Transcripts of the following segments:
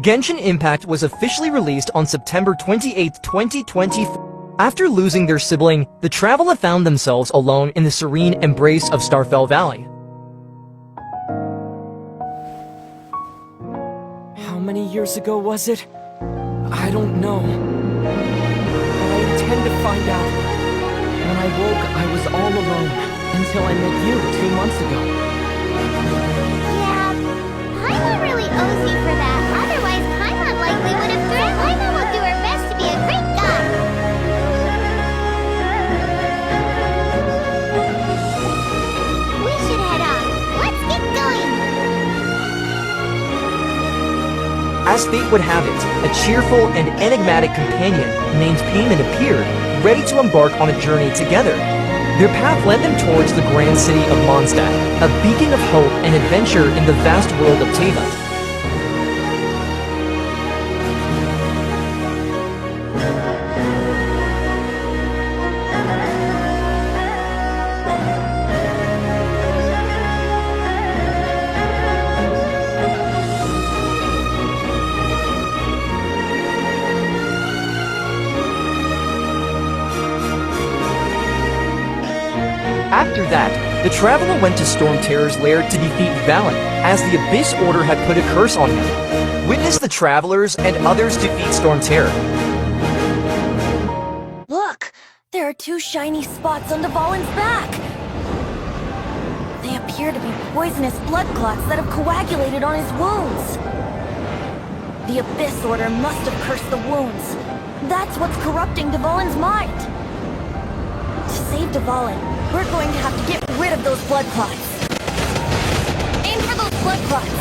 Genshin Impact was officially released on September 28, 2024. After losing their sibling, the Traveler found themselves alone in the serene embrace of Starfell Valley. How many years ago was it? I don't know. But I intend to find out. When I woke, I was all alone, until I met you 2 months ago. Yeah, Paimon really owes you for that. Otherwise, Paimon likely would have threatened. Paimon will do her best to be a great guide. We should head off. Let's get going. As fate would have it, a cheerful and enigmatic companion named Paimon appeared, ready to embark on a journey together. Their path led them towards the grand city of Mondstadt, a beacon of hope and adventure in the vast world of Teyvat. After that, the Traveler went to Storm Terror's lair to defeat Valen, as the Abyss Order had put a curse on him. Witness the Travelers and others defeat Storm Terror. Look! There are 2 shiny spots on Dvalin's back! They appear to be poisonous blood clots that have coagulated on his wounds. The Abyss Order must have cursed the wounds. That's what's corrupting Dvalin's mind. To save Dvalin, we're going to have to get rid of those blood clots. Aim for those blood clots!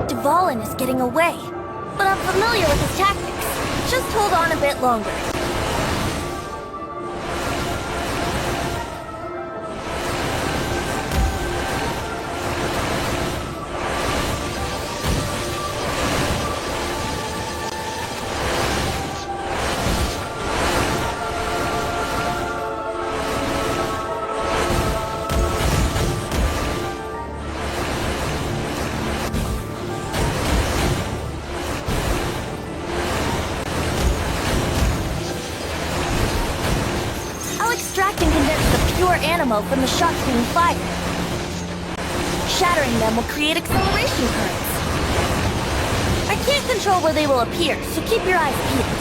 Dvalin is getting away, but I'm familiar with his tactics. Just hold on a bit longer. Extract and condense the pure ammo from the shots being fired. Shattering them will create acceleration currents. I can't control where they will appear, so keep your eyes peeled.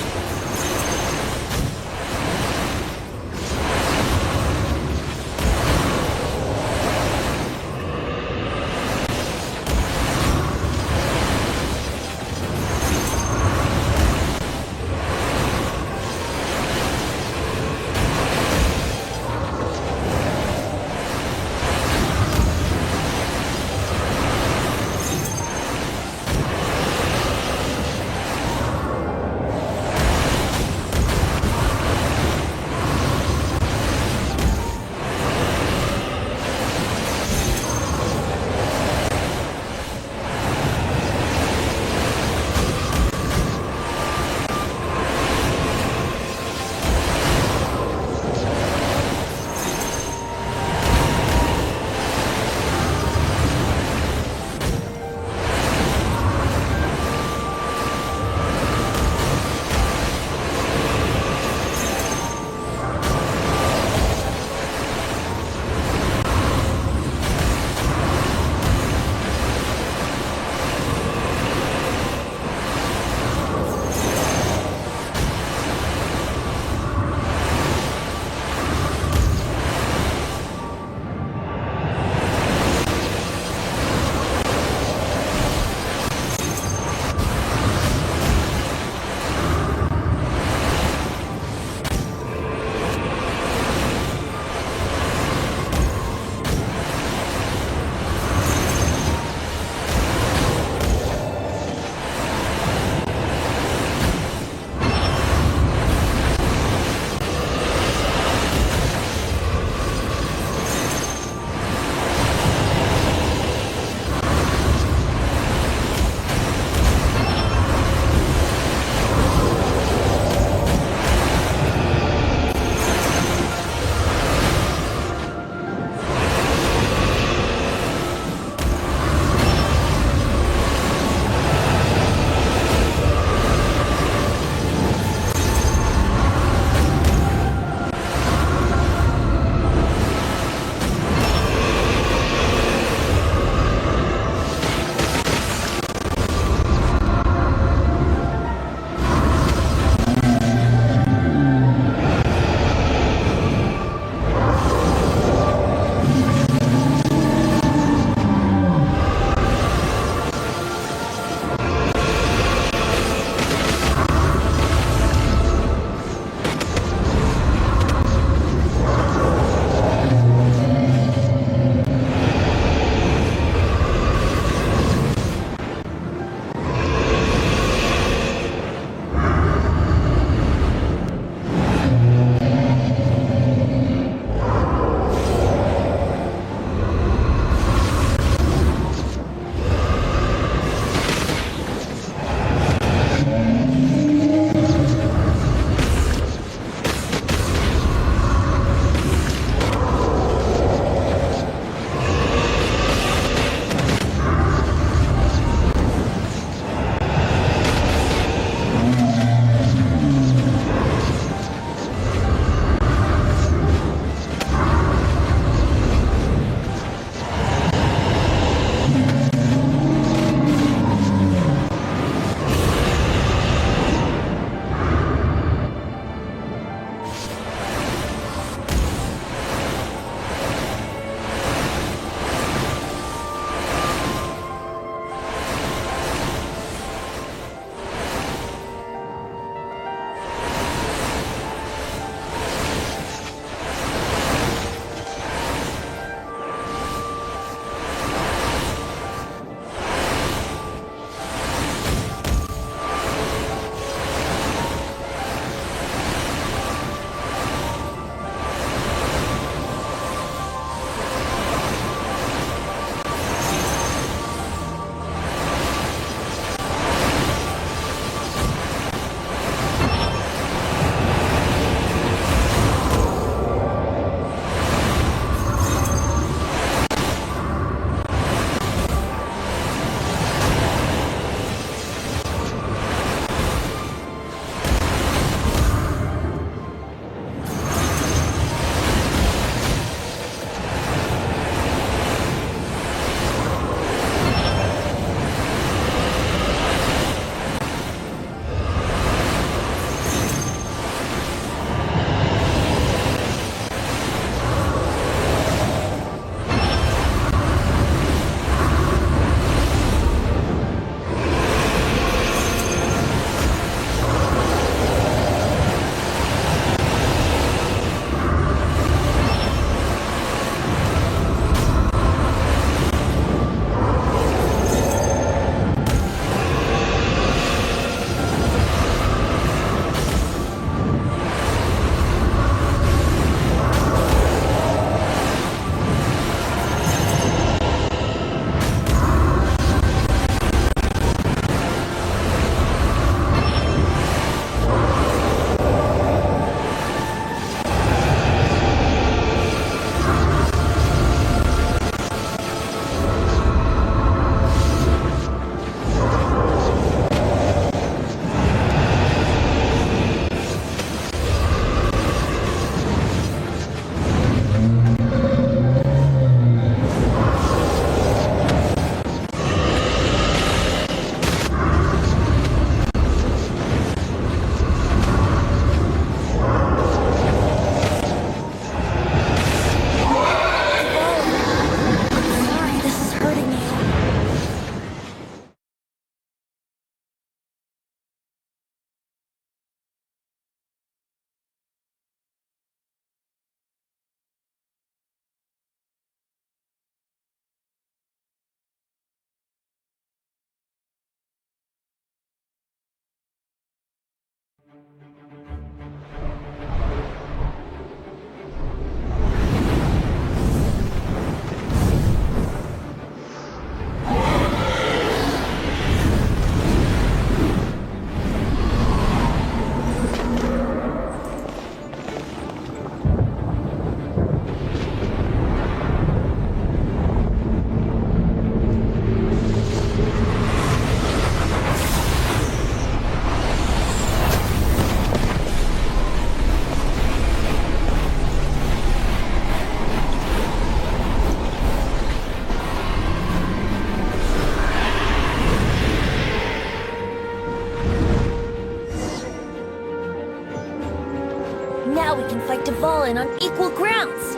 Fallen on equal grounds.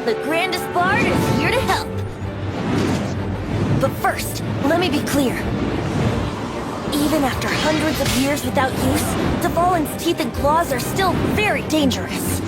The grandest bard is here to help. But first, let me be clear. Even after hundreds of years without use, Dvalin's teeth and claws are still very dangerous.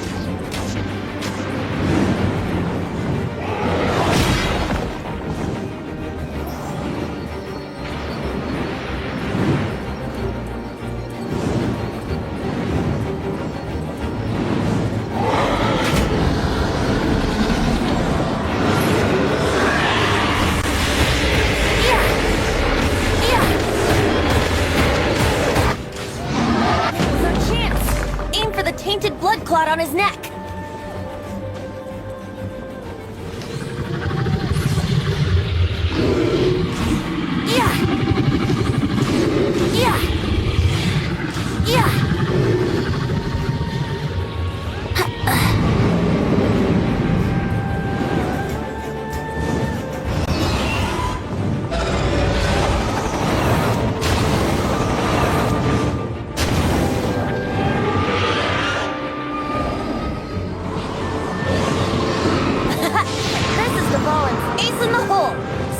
Tainted blood clot on his neck. Yeah. Yeah. Yeah.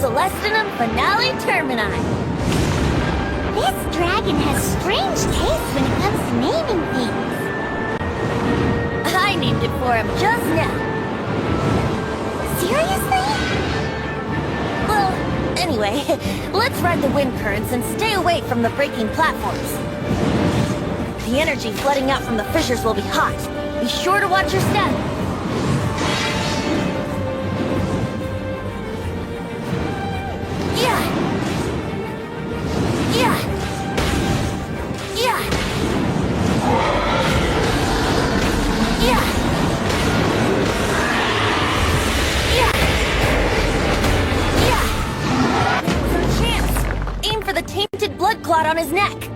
Celestinum Finale Termini. This dragon has strange taste when it comes to naming things. I named it for him just now. Seriously? Well, anyway, let's ride the wind currents and stay away from the breaking platforms. The energy flooding out from the fissures will be hot. Be sure to watch your step. Tainted blood clot on his neck.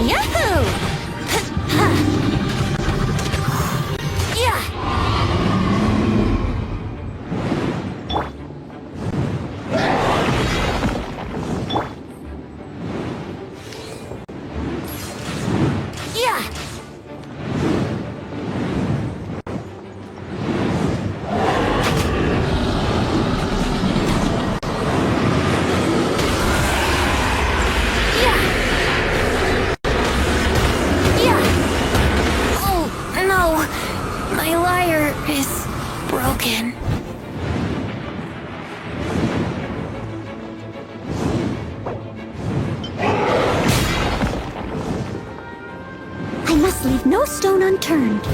Yahoo! I must leave no stone unturned.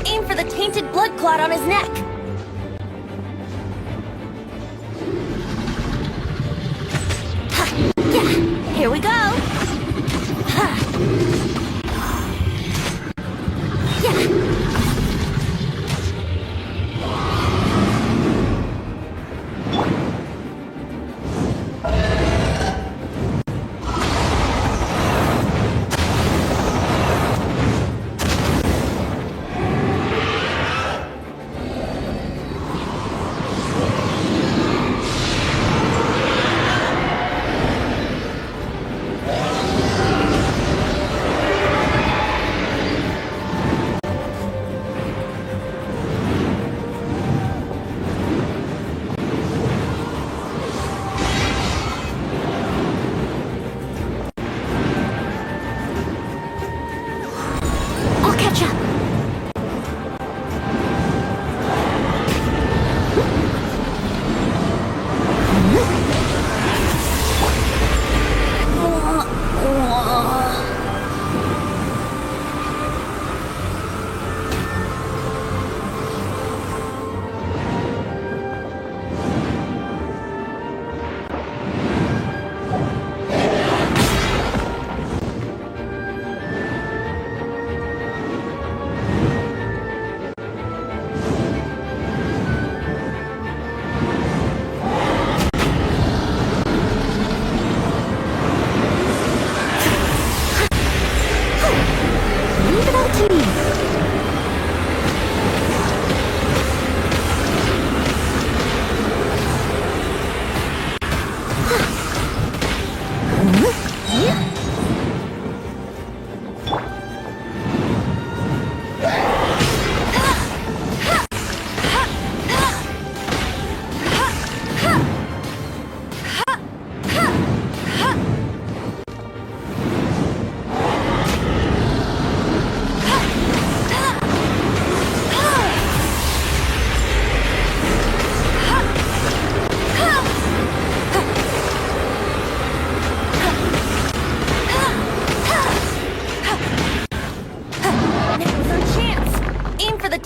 Aim for the tainted blood clot on his neck. Here we go.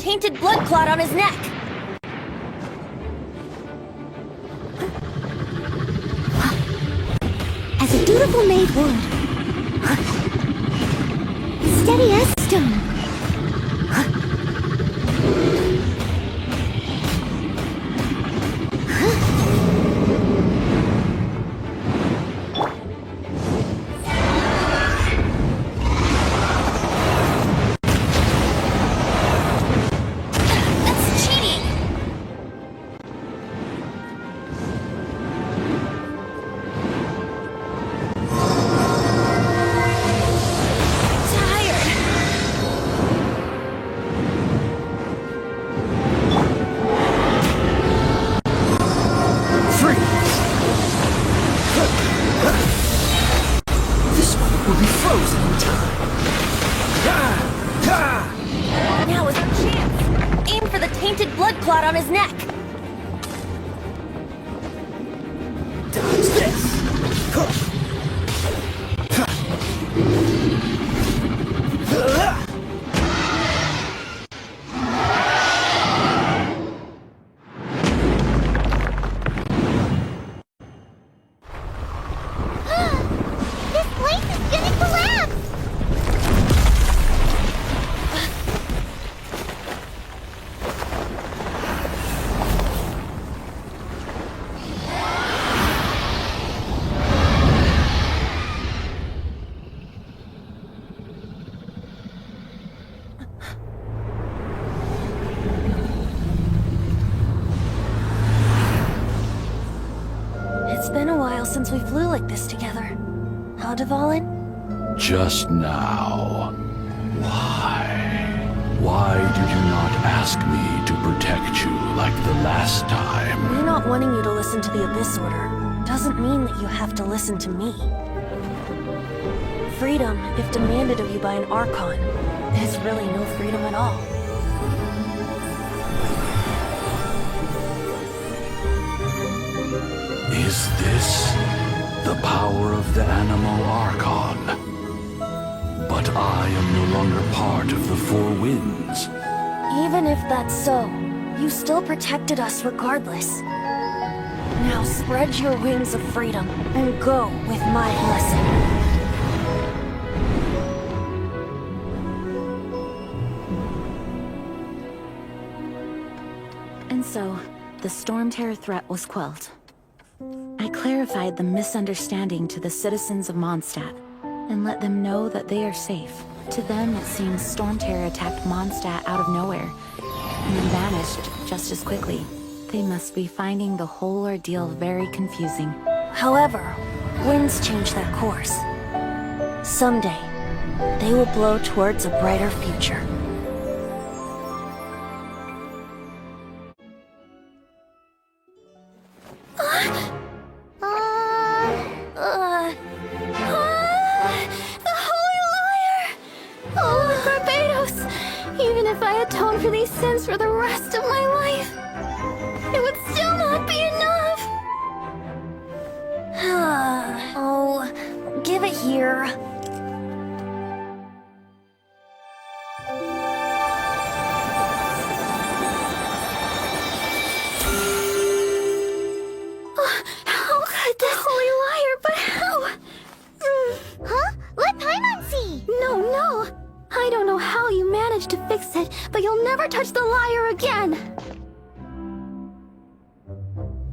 tainted blood clot on his neck. As a dutiful maid would. Steady as stone. That's cheating! This one will be frozen in time. Now is our chance! Aim for the tainted blood clot on his neck! Dodge this. This place is gonna collapse! It's been a while since we flew like this together. How, Dvalin? Just now. Why? Why did you not ask me to protect you like the last time? Me not wanting you to listen to the Abyss Order doesn't mean that you have to listen to me. Freedom, if demanded of you by an Archon, is really no freedom at all. Is this the power of the Animal Archon? But I am no longer part of the Four Winds. Even if that's so, you still protected us regardless. Now spread your wings of freedom and go with my blessing. And so, the Storm Terror threat was quelled. I clarified the misunderstanding to the citizens of Mondstadt, and let them know that they are safe. To them, it seems Storm Terror attacked Mondstadt out of nowhere, and then vanished just as quickly. They must be finding the whole ordeal very confusing. However, winds change their course. Someday, they will blow towards a brighter future. The Holy Liar! Oh, Barbados! Even if I atone for these sins for the rest of my life, it would still not be enough! Oh, give it here. How could this Holy Liar, but how? Huh? Let Paimon see! No. I don't know how you managed to fix it, but you'll never touch the liar again.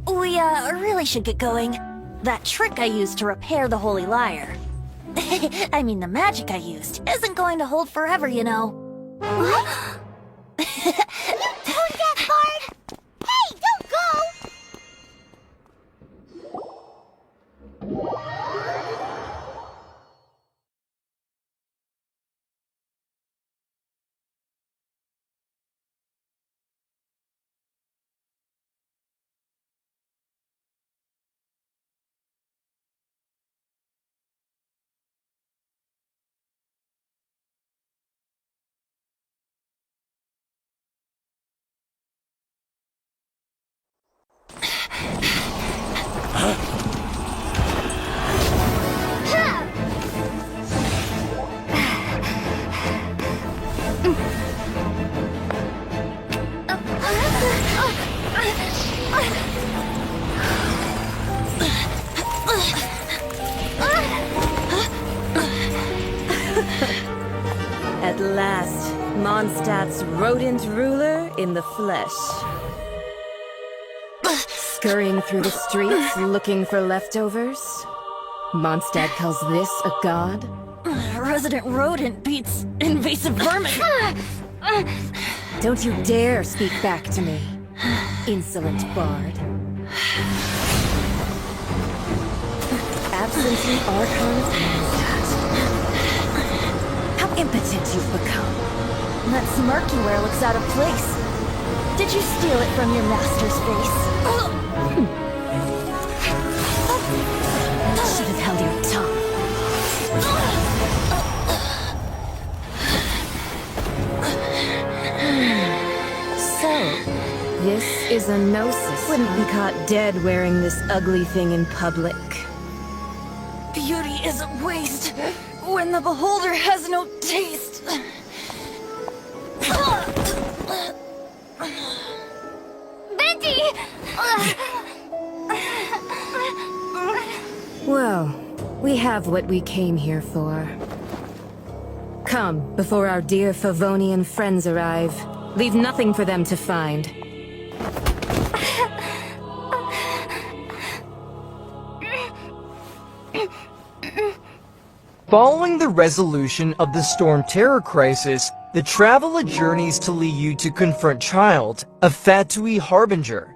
We, really should get going. That trick I used to repair the Holy Liar. I mean, the magic I used isn't going to hold forever, you know. What? Mondstadt's rodent ruler in the flesh. Scurrying through the streets looking for leftovers? Mondstadt calls this a god? Resident rodent beats invasive vermin! Don't you dare speak back to me, insolent bard. Absentee Archon of Mondstadt. How impotent you've become. That smirk you wear looks out of place. Did you steal it from your master's face? Should have held your tongue. So, this is a gnosis. Wouldn't be caught dead wearing this ugly thing in public. Beauty isn't waste when the beholder has no taste. Betty! Well, we have what we came here for. Come, before our dear Favonian friends arrive. Leave nothing for them to find. Following the resolution of the Storm Terror crisis, the traveler journeys to Liu to confront Child, a Fatui Harbinger.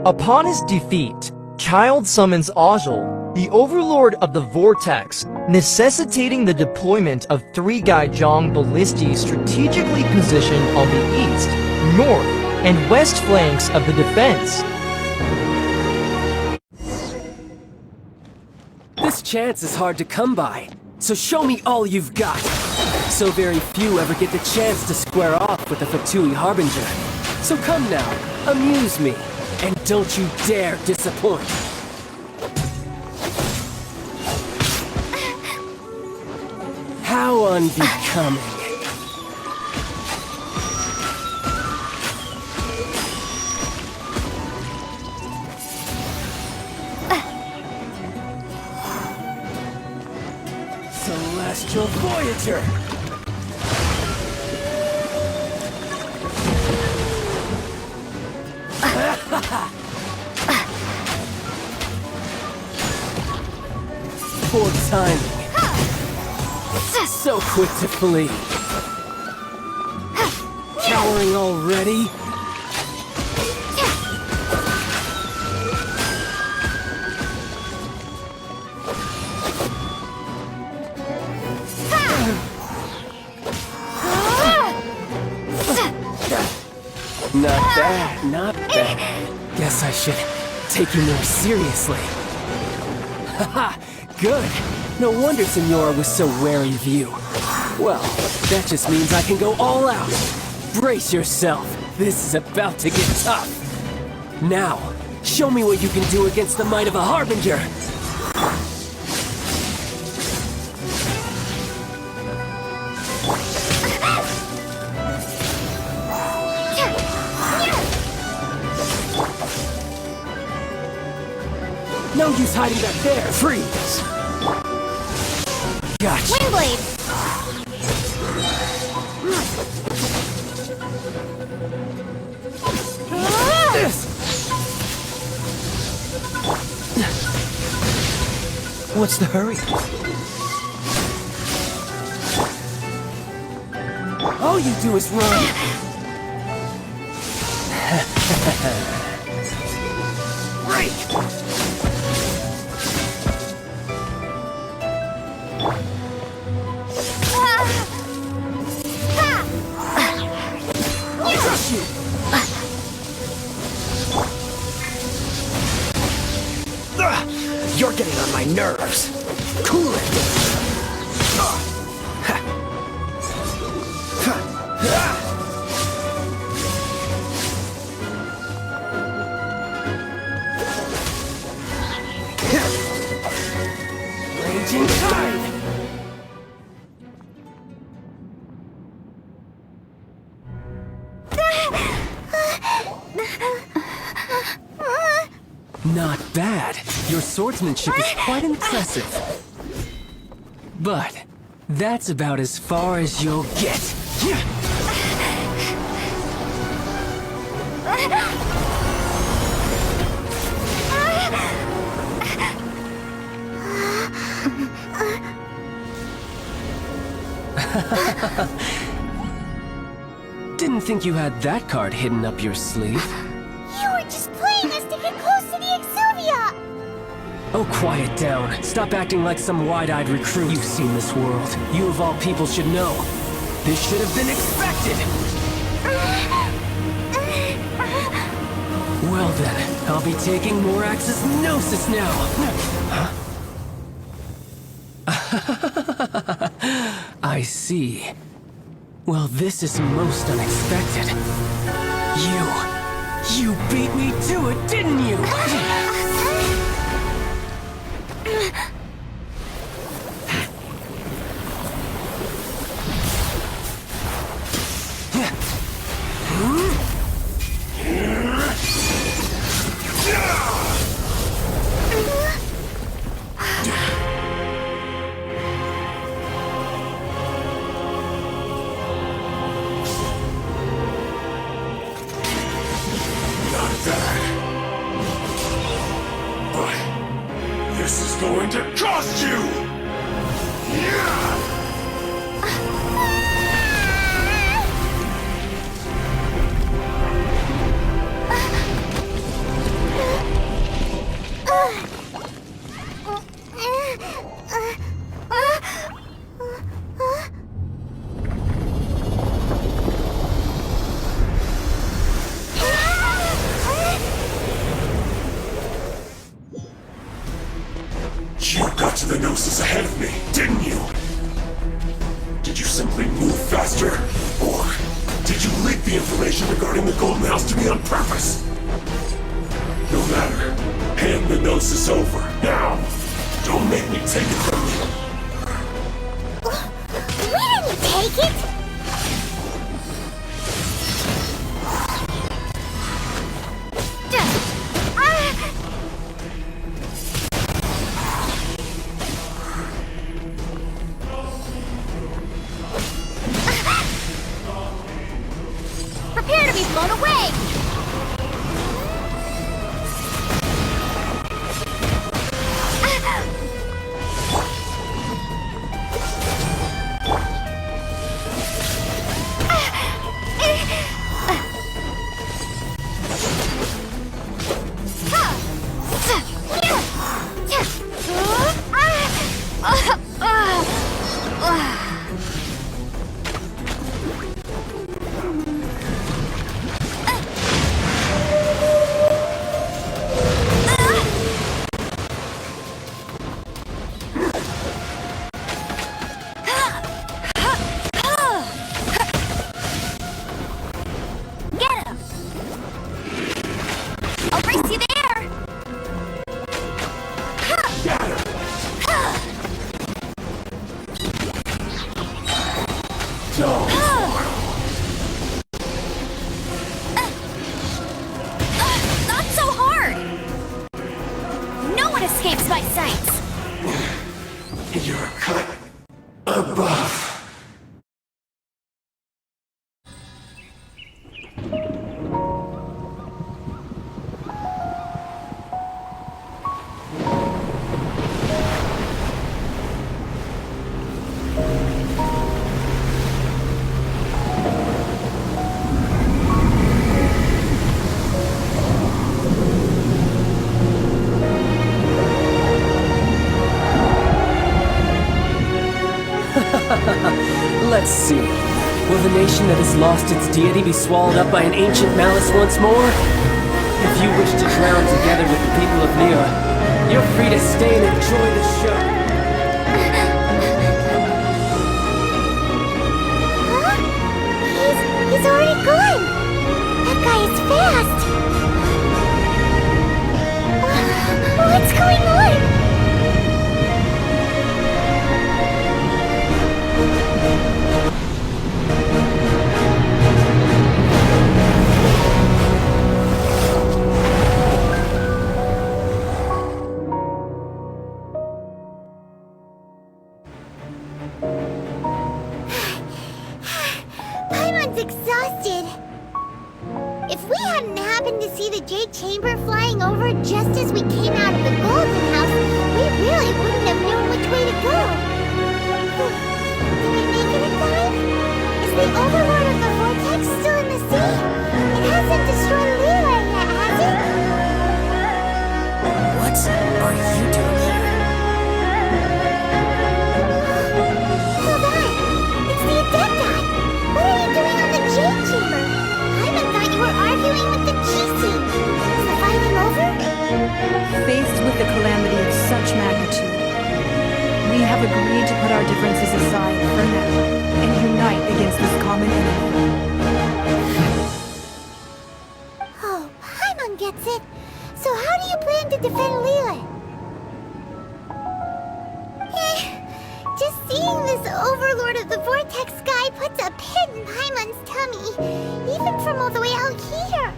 Upon his defeat, Child summons Ozil, the overlord of the Vortex, necessitating the deployment of 3 Gaijong ballistae strategically positioned on the east, north, and west flanks of the defense. This chance is hard to come by, so show me all you've got. So very few ever get the chance to square off with the Fatui Harbinger. So come now, amuse me, and don't you dare disappoint. How unbecoming. Celestial Voyager! Poor timing. So quick to flee. Cowering already? Not bad, not bad. Guess I should take you more seriously. Haha, good. No wonder Senora was so wary of you. Well, that just means I can go all out. Brace yourself. This is about to get tough. Now, show me what you can do against the might of a Harbinger. No use hiding back there. Freeze. Gotcha. Windblade! This. What's the hurry? All you do is run. Right. Crush you. You're getting on my nerves. Cool it. Raging tide. Not bad. Your swordsmanship is quite impressive. But that's about as far as you'll get. Didn't think you had that card hidden up your sleeve. You were just playing us to get close to the Exuvia! Oh, quiet down. Stop acting like some wide-eyed recruit. You've seen this world. You of all people should know. This should have been expected! Well then, I'll be taking Morax's Gnosis now! Huh? I see. Well, this is most unexpected. You beat me to it, didn't you? This is going to cost you! You got to the Gnosis ahead of me, didn't you? Did you simply move faster? Or did you leak the information regarding the Golden House to me on purpose? No matter. Hand the Gnosis over, now! Don't make me take it from you! We didn't take it! Prepare to be blown away! Not so hard! No one escapes my sights! You're a cut above. Let's see. Will the nation that has lost its deity be swallowed up by an ancient malice once more? If you wish to drown together with the people of Nira, you're free to stay and enjoy the show. Huh? He's already gone! That guy is fast! What's going on? Paimon's exhausted. If we hadn't happened to see the Jade Chamber flying over just as we came out of the Golden House, we really wouldn't have known which way to go. Did we make it in time? Is the Overlord of the Vortex still in the sea? It hasn't destroyed Lila yet, has it? What are you doing here? Hold on! It's the Adepti! What are you doing on the Jade Chamber? Paimon thought you were arguing with the Chi-Seing. Is the fighting over? Faced with the calamity of such magnitude, we have agreed to put our differences aside for now and unite against this common enemy. Oh, Paimon gets it. So how do you plan to defend Lila? Just seeing this Overlord of the Vortex guy puts a pit in Paimon's tummy, even from all the way out here.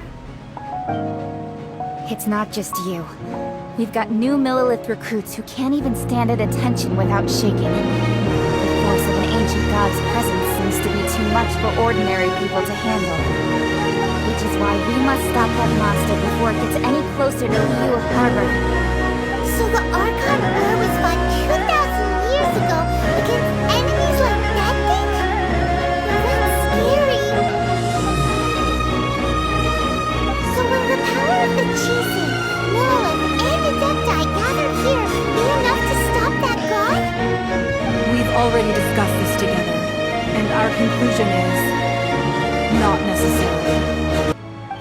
It's not just you. We've got new Millilith recruits who can't even stand at attention without shaking. The force of an ancient god's presence seems to be too much for ordinary people to handle. Which is why we must stop that monster before it gets any closer to Liu Harbor. So the Archon War was fought 2,000 years ago against enemies like that thing? That's scary. So will the power of the Chi-Seing, Millilith, and Adepti gathered here be enough to stop that god? We've already discussed this together, and our conclusion is not necessarily.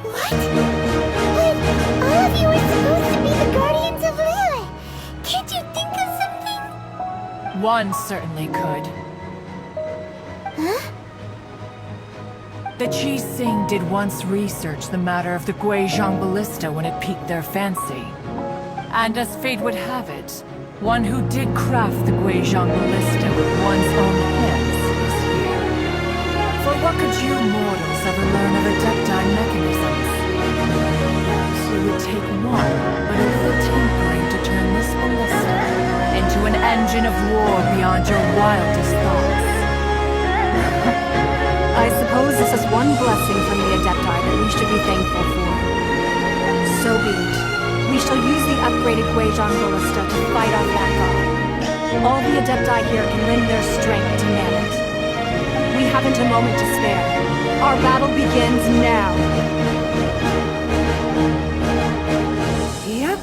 What? But all of you were supposed to be the guardians of Lilith. Can't you think of something? One certainly could. Huh? The Chi-Seing did once research the matter of the Guizhong Ballista when it piqued their fancy. And as fate would have it, one who did craft the Guizhong Ballista with one's own hands is here. For what could you mortals ever learn of Adepti mechanisms? It would take one, but a little tinkering to turn this ballista into an engine of war beyond your wildest thoughts. I suppose this is one blessing from the Adepti that we should be thankful for. So be it. We shall use the upgraded Guizhong Ballista to fight off that god. All the Adepti here can lend their strength to man it. We haven't a moment to spare. Our battle begins now. Yep.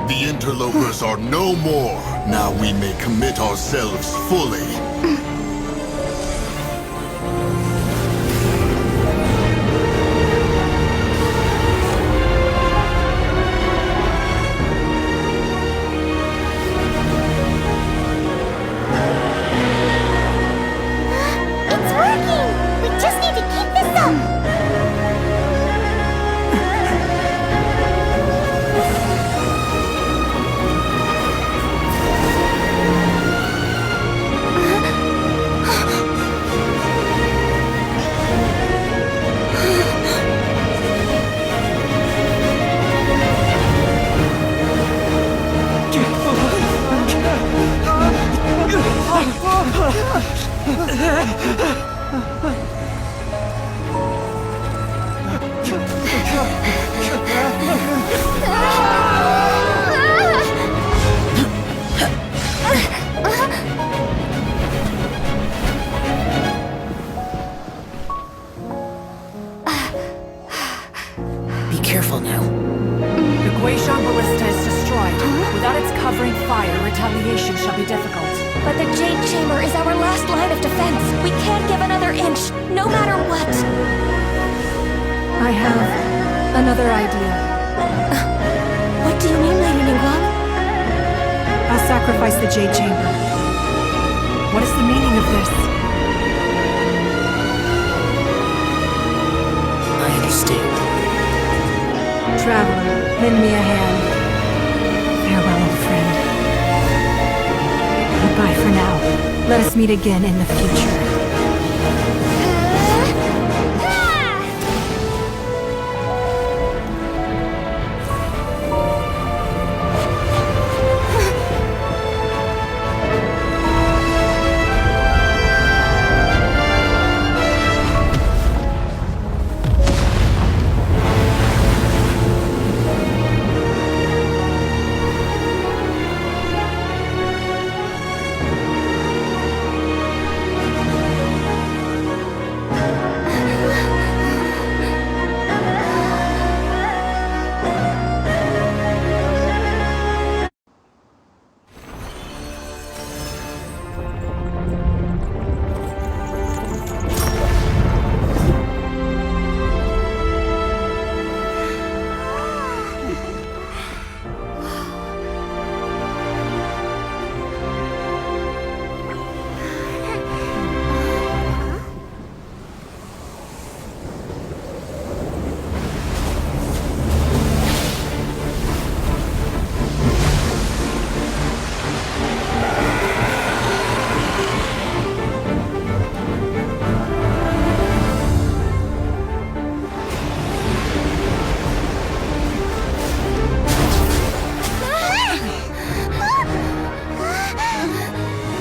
The interlopers are no more. Now we may commit ourselves fully. It's working! We just need to keep this up! The Guizhong Ballista is destroyed. Without its covering fire, retaliation shall be difficult. But the Jade Chamber is our last line of defense. We can't give another inch, no matter what. I have another idea. What do you mean, Lady Ningguang? I'll sacrifice the Jade Chamber. What is the meaning of this? I understand. Traveler, lend me a hand. Farewell, old friend. Goodbye for now. Let us meet again in the future.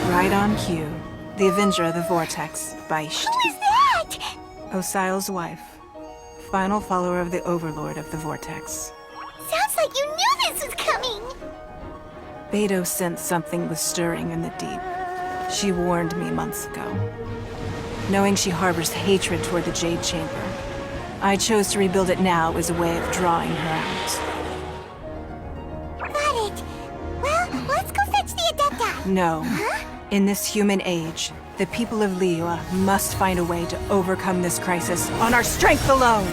Right on cue. The Avenger of the Vortex, Beisht. Who is that? Osial's wife. Final follower of the Overlord of the Vortex. Sounds like you knew this was coming. Beidou sensed something was stirring in the deep. She warned me months ago. Knowing she harbors hatred toward the Jade Chamber, I chose to rebuild it now as a way of drawing her out. Got it. Well, let's go fetch the Adepti. No. In this human age, the people of Liyue must find a way to overcome this crisis on our strength alone!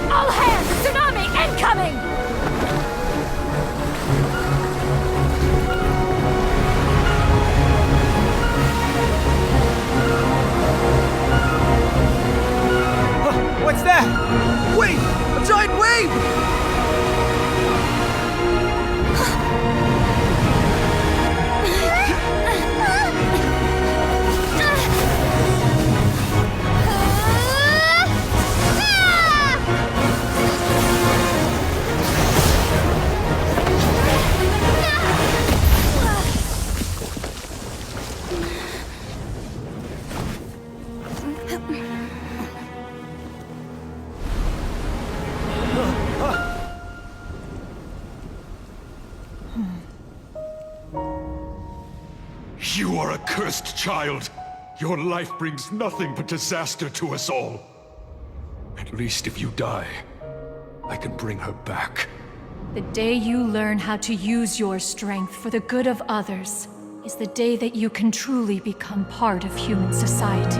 All hands! Tsunami incoming! What's that? Wait! A giant wave! You are a cursed child. Your life brings nothing but disaster to us all. At least if you die, I can bring her back. The day you learn how to use your strength for the good of others is the day that you can truly become part of human society.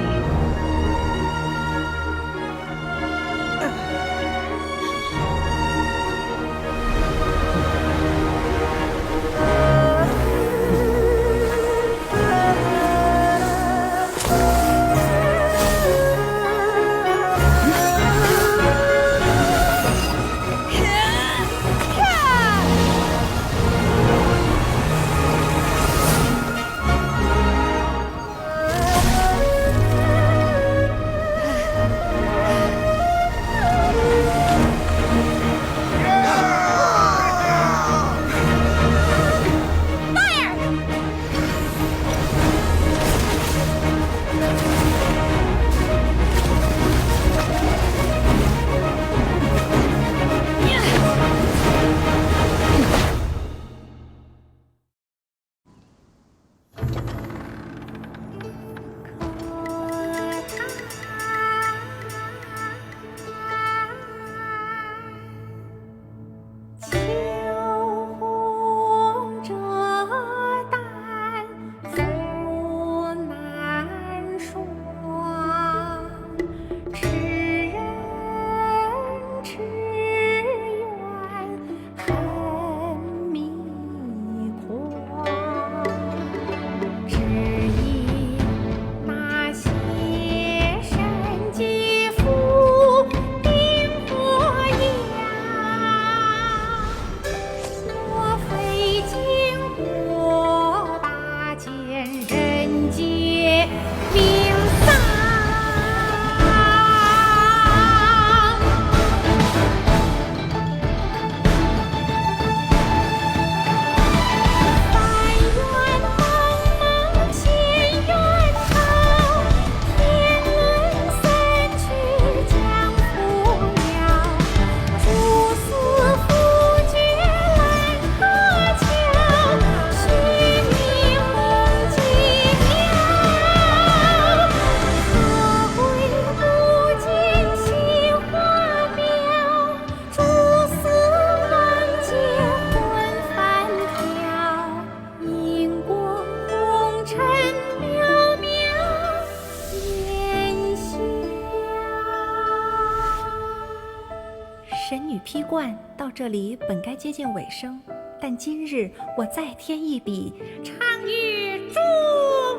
这里本该接近尾声，但今日我再添一笔，唱与诸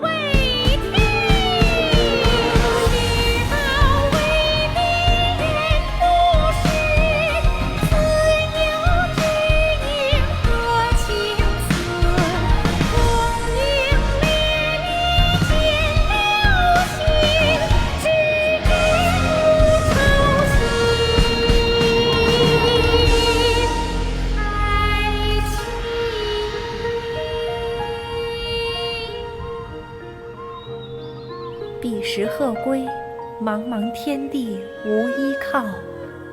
位听。写到为敌人不是，自有知音多情色。功名利利见了心，只知不操心。爱情。彼时鹤归，茫茫天地无依靠，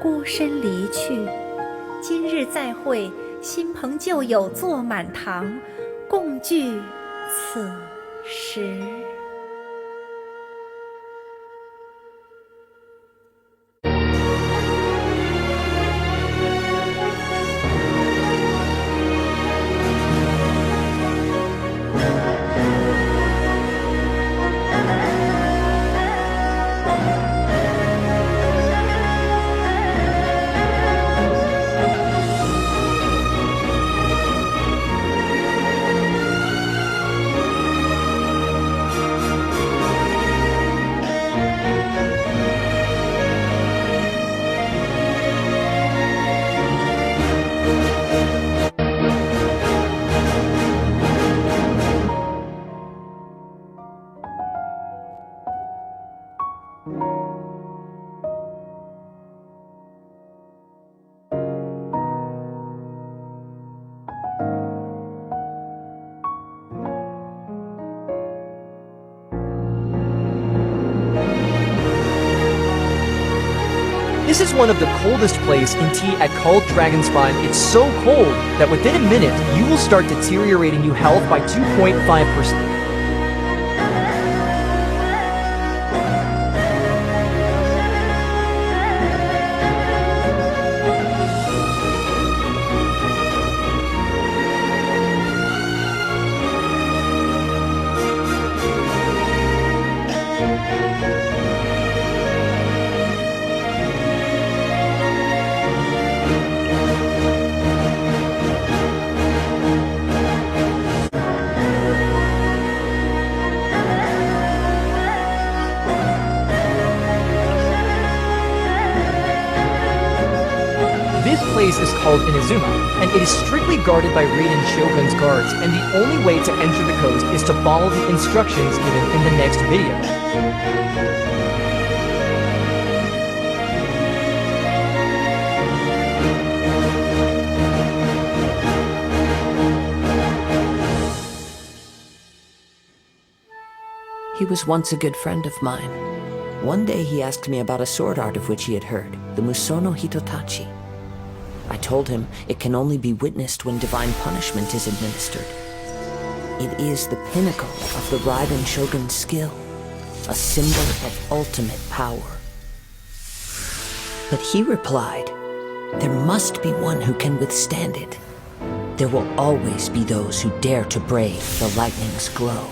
孤身离去。今日再会，新朋旧友坐满堂，共聚此时。This is one of the coldest places in Tea at Called Dragonspine. It's so cold that within a minute, you will start deteriorating your health by 2.5%. This place is called Inazuma, and it is strictly guarded by Raiden Shogun's guards, and the only way to enter the coast is to follow the instructions given in the next video. He was once a good friend of mine. One day he asked me about a sword art of which he had heard, the Musono Hitotachi. I told him it can only be witnessed when divine punishment is administered. It is the pinnacle of the Raiden Shogun's skill, a symbol of ultimate power. But he replied, there must be one who can withstand it. There will always be those who dare to brave the lightning's glow.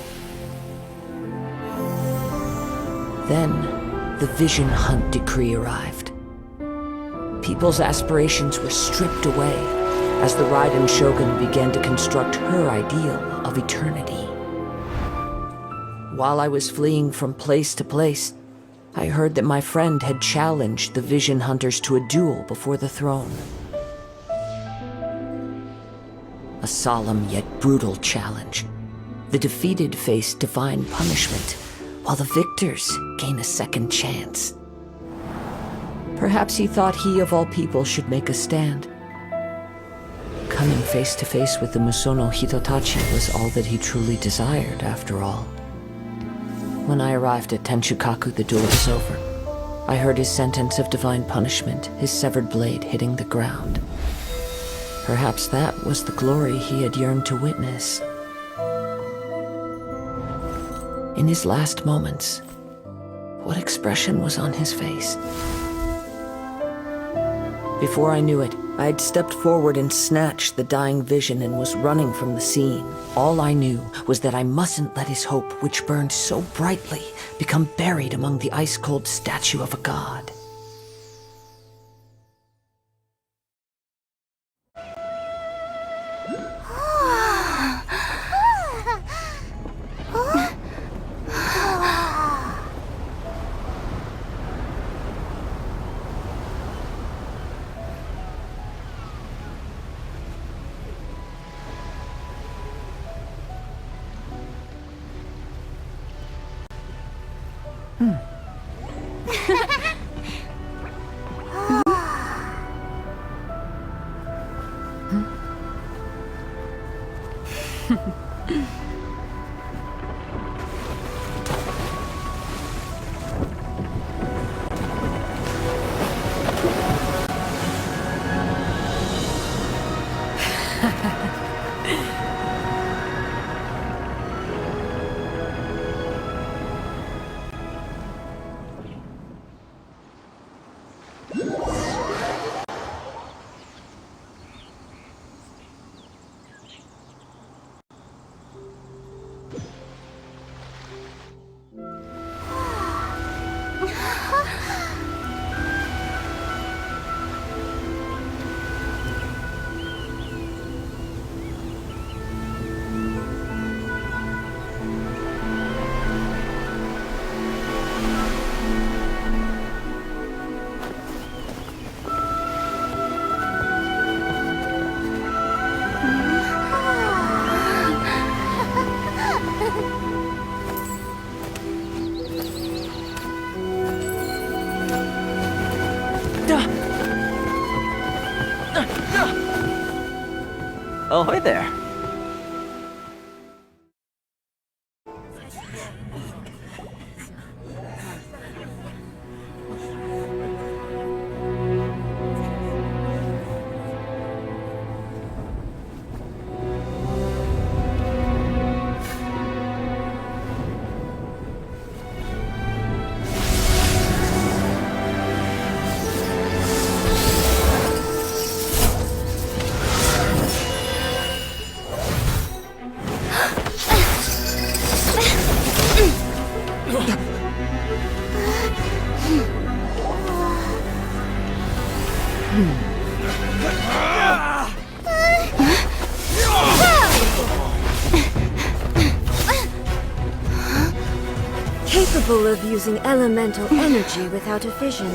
Then, the Vision Hunt decree arrived. People's aspirations were stripped away as the Raiden Shogun began to construct her ideal of eternity. While I was fleeing from place to place, I heard that my friend had challenged the Vision Hunters to a duel before the throne. A solemn yet brutal challenge. The defeated face divine punishment, while the victors gain a second chance. Perhaps he thought he of all people should make a stand. Coming face to face with the Musono Hitotachi was all that he truly desired, after all. When I arrived at Tenshukaku, the duel was over. I heard his sentence of divine punishment, his severed blade hitting the ground. Perhaps that was the glory he had yearned to witness. In his last moments, what expression was on his face? Before I knew it, I had stepped forward and snatched the dying vision and was running from the scene. All I knew was that I mustn't let his hope, which burned so brightly, become buried among the ice-cold statue of a god. Ahoy there. Capable of using elemental energy without a fission.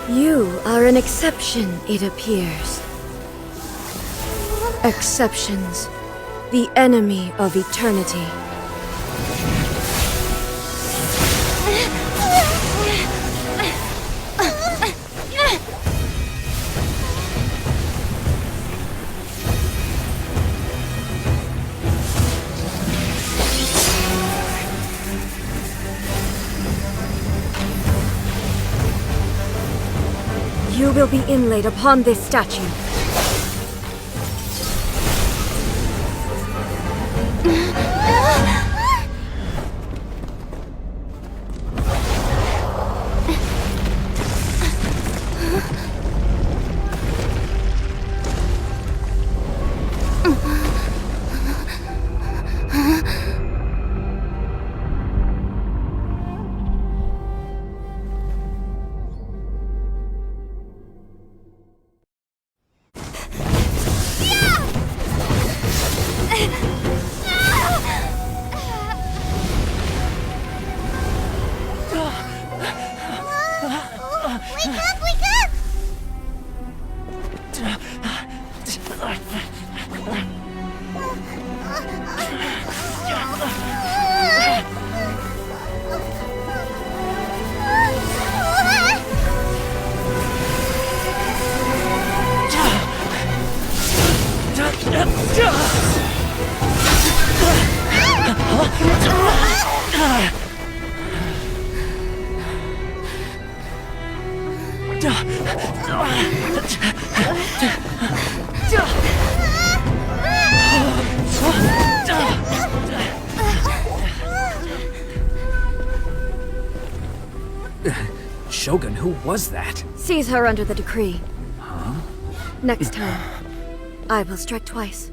You are an exception, it appears. Exceptions. The enemy of eternity. You will be inlaid upon this statue. Shogun, who was that? Seize her under the decree. Huh? Next time, I will strike twice.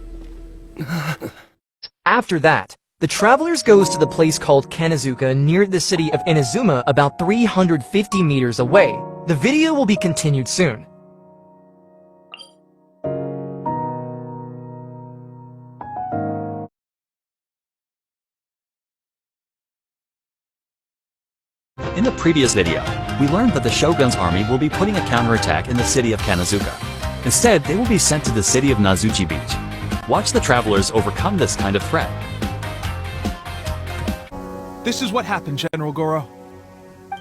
After that, the travelers goes to the place called Kanazuka near the city of Inazuma about 350 meters away. The video will be continued soon. In the previous video, we learned that the Shogun's army will be putting a counterattack in the city of Kanazuka. Instead, they will be sent to the city of Nazuchi Beach. Watch the travelers overcome this kind of threat. This is what happened, General Goro.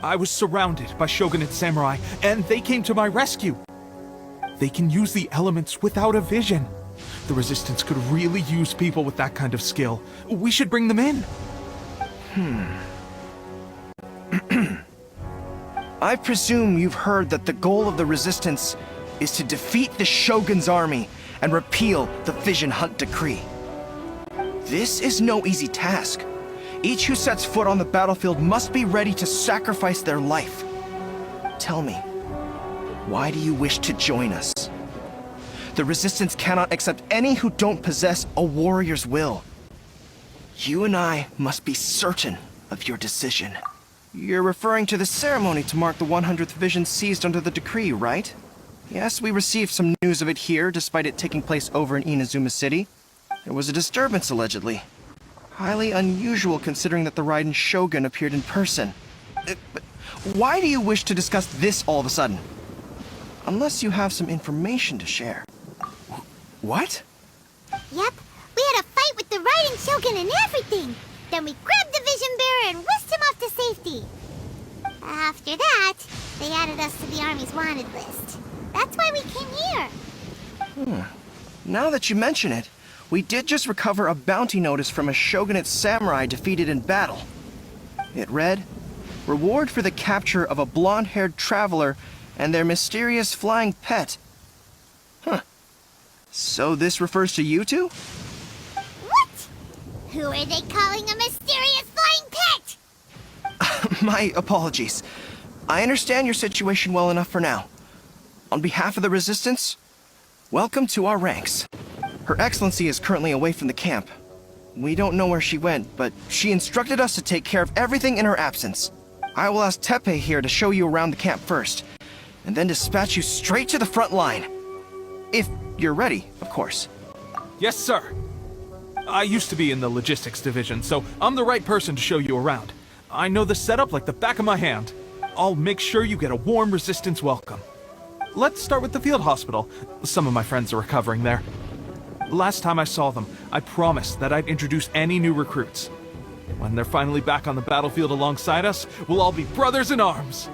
I was surrounded by Shogunate samurai, and they came to my rescue. They can use the elements without a vision. The Resistance could really use people with that kind of skill. We should bring them in. I presume you've heard that the goal of the Resistance is to defeat the Shogun's army and repeal the Vision Hunt Decree. This is no easy task. Each who sets foot on the battlefield must be ready to sacrifice their life. Tell me, why do you wish to join us? The Resistance cannot accept any who don't possess a warrior's will. You and I must be certain of your decision. You're referring to the ceremony to mark the 100th Vision seized under the decree, right? Yes, we received some news of it here, despite it taking place over in Inazuma City. There was a disturbance, allegedly. Highly unusual considering that the Raiden Shogun appeared in person. But why do you wish to discuss this all of a sudden? Unless you have some information to share. What? Yep, we had a fight with the Raiden Shogun and everything. Then we grabbed the Vision Bearer and whisked him off to safety. After that, they added us to the Army's wanted list. That's why we came here. Now that you mention it, we did just recover a bounty notice from a Shogunate samurai defeated in battle. It read, "Reward for the capture of a blonde-haired traveler and their mysterious flying pet." So this refers to you two? What? Who are they calling a mysterious flying pet? My apologies. I understand your situation well enough for now. On behalf of the Resistance, welcome to our ranks. Her Excellency is currently away from the camp. We don't know where she went, but she instructed us to take care of everything in her absence. I will ask Teppei here to show you around the camp first, and then dispatch you straight to the front line. If you're ready, of course. Yes, sir. I used to be in the logistics division, so I'm the right person to show you around. I know the setup like the back of my hand. I'll make sure you get a warm Resistance welcome. Let's start with the field hospital. Some of my friends are recovering there. Last time I saw them, I promised that I'd introduce any new recruits. When they're finally back on the battlefield alongside us, we'll all be brothers in arms.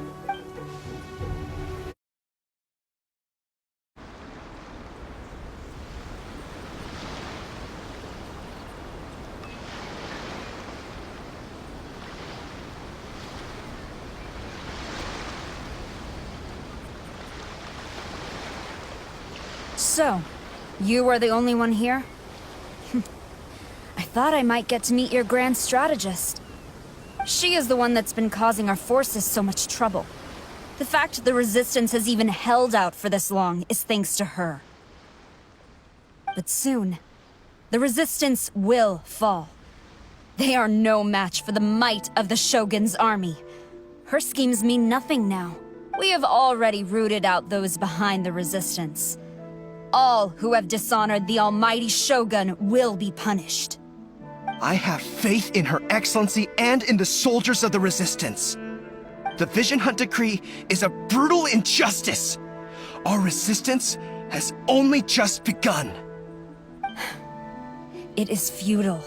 So, you are the only one here? I thought I might get to meet your grand strategist. She is the one that's been causing our forces so much trouble. The fact the Resistance has even held out for this long is thanks to her. But soon, the Resistance will fall. They are no match for the might of the Shogun's army. Her schemes mean nothing now. We have already rooted out those behind the Resistance. All who have dishonored the almighty Shogun will be punished. I have faith in Her Excellency and in the soldiers of the Resistance. The Vision Hunt Decree is a brutal injustice. Our Resistance has only just begun. It is futile.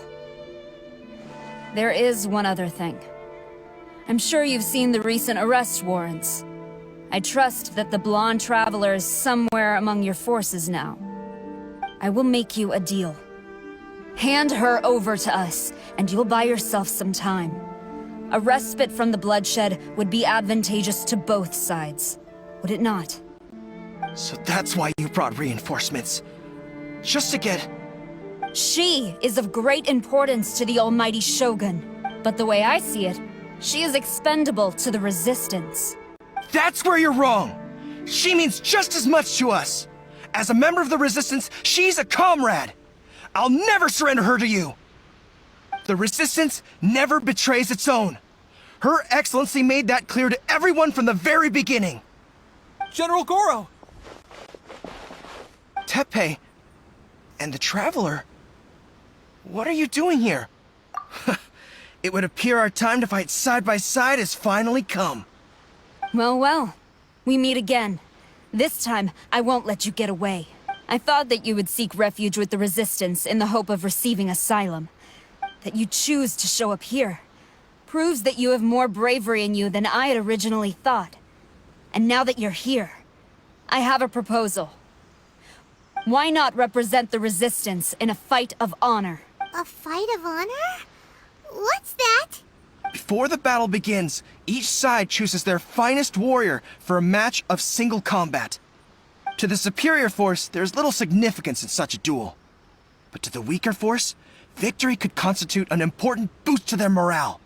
There is one other thing. I'm sure you've seen the recent arrest warrants. I trust that the blonde traveler is somewhere among your forces now. I will make you a deal. Hand her over to us, and you'll buy yourself some time. A respite from the bloodshed would be advantageous to both sides, would it not? So that's why you brought reinforcements. Just to get... She is of great importance to the almighty Shogun, but the way I see it, she is expendable to the Resistance. That's where you're wrong! She means just as much to us! As a member of the Resistance, she's a comrade! I'll never surrender her to you! The Resistance never betrays its own. Her Excellency made that clear to everyone from the very beginning. General Goro! Teppei and the Traveler? What are you doing here? It would appear our time to fight side by side has finally come. Well, well. We meet again. This time, I won't let you get away. I thought that you would seek refuge with the Resistance in the hope of receiving asylum. That you choose to show up here proves that you have more bravery in you than I had originally thought. And now that you're here, I have a proposal. Why not represent the Resistance in a fight of honor? A fight of honor? What's that? Before the battle begins, each side chooses their finest warrior for a match of single combat. To the superior force, there's little significance in such a duel. But to the weaker force, victory could constitute an important boost to their morale.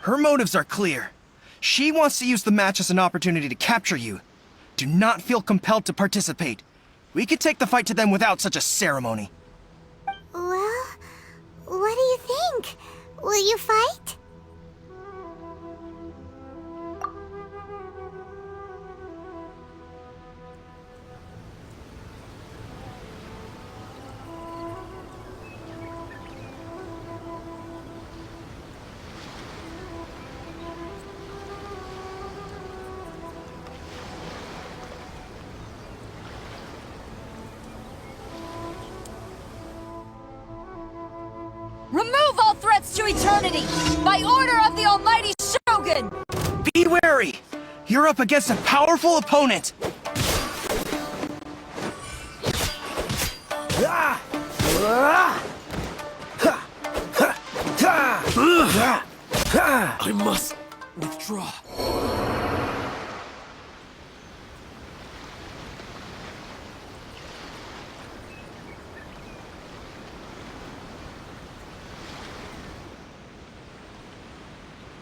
Her motives are clear. She wants to use the match as an opportunity to capture you. Do not feel compelled to participate. We could take the fight to them without such a ceremony. Well, what do you think? Will you fight? Remove all threats to eternity! By order of the Almighty Shogun! Be wary! You're up against a powerful opponent! I must withdraw.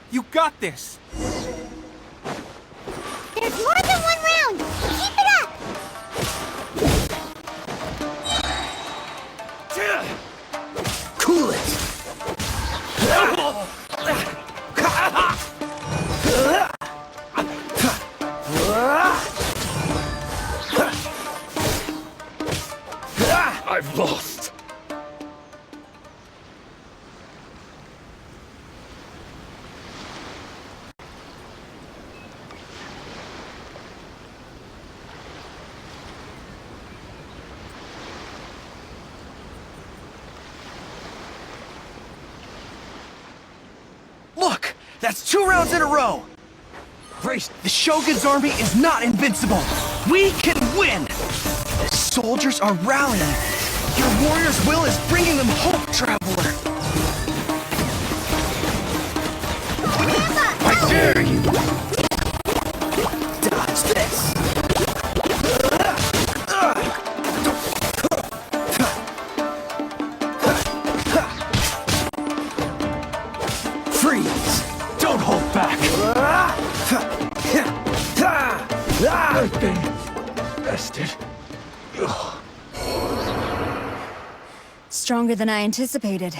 You got this! There's more than one round! Keep it up! Cool it! I've lost. Look! That's 2 rounds in a row! Great! The Shogun's army is not invincible! We can win! The soldiers are rallying! Your warrior's will is bringing them hope, Traveler! I dare you! Dodge this! Freeze! Don't hold back! I've been bested. Stronger than I anticipated.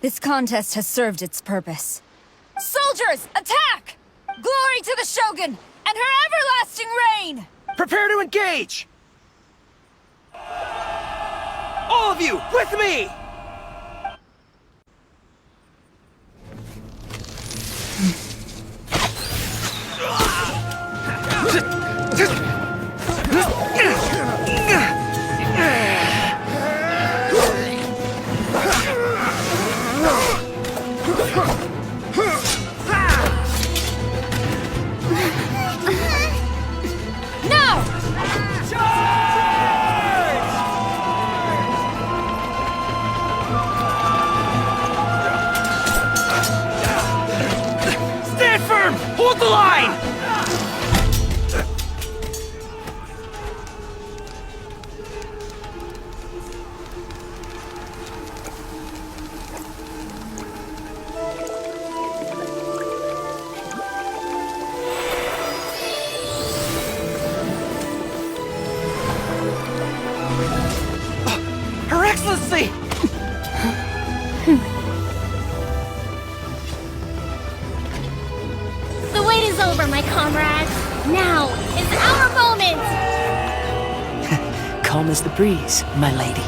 This contest has served its purpose. Soldiers, attack! Glory to the Shogun and her everlasting reign! Prepare to engage! All of you, with me! Stand firm! Hold the line! Her Excellency! The wait is over, my comrades. Now is our moment! Calm as the breeze, my lady.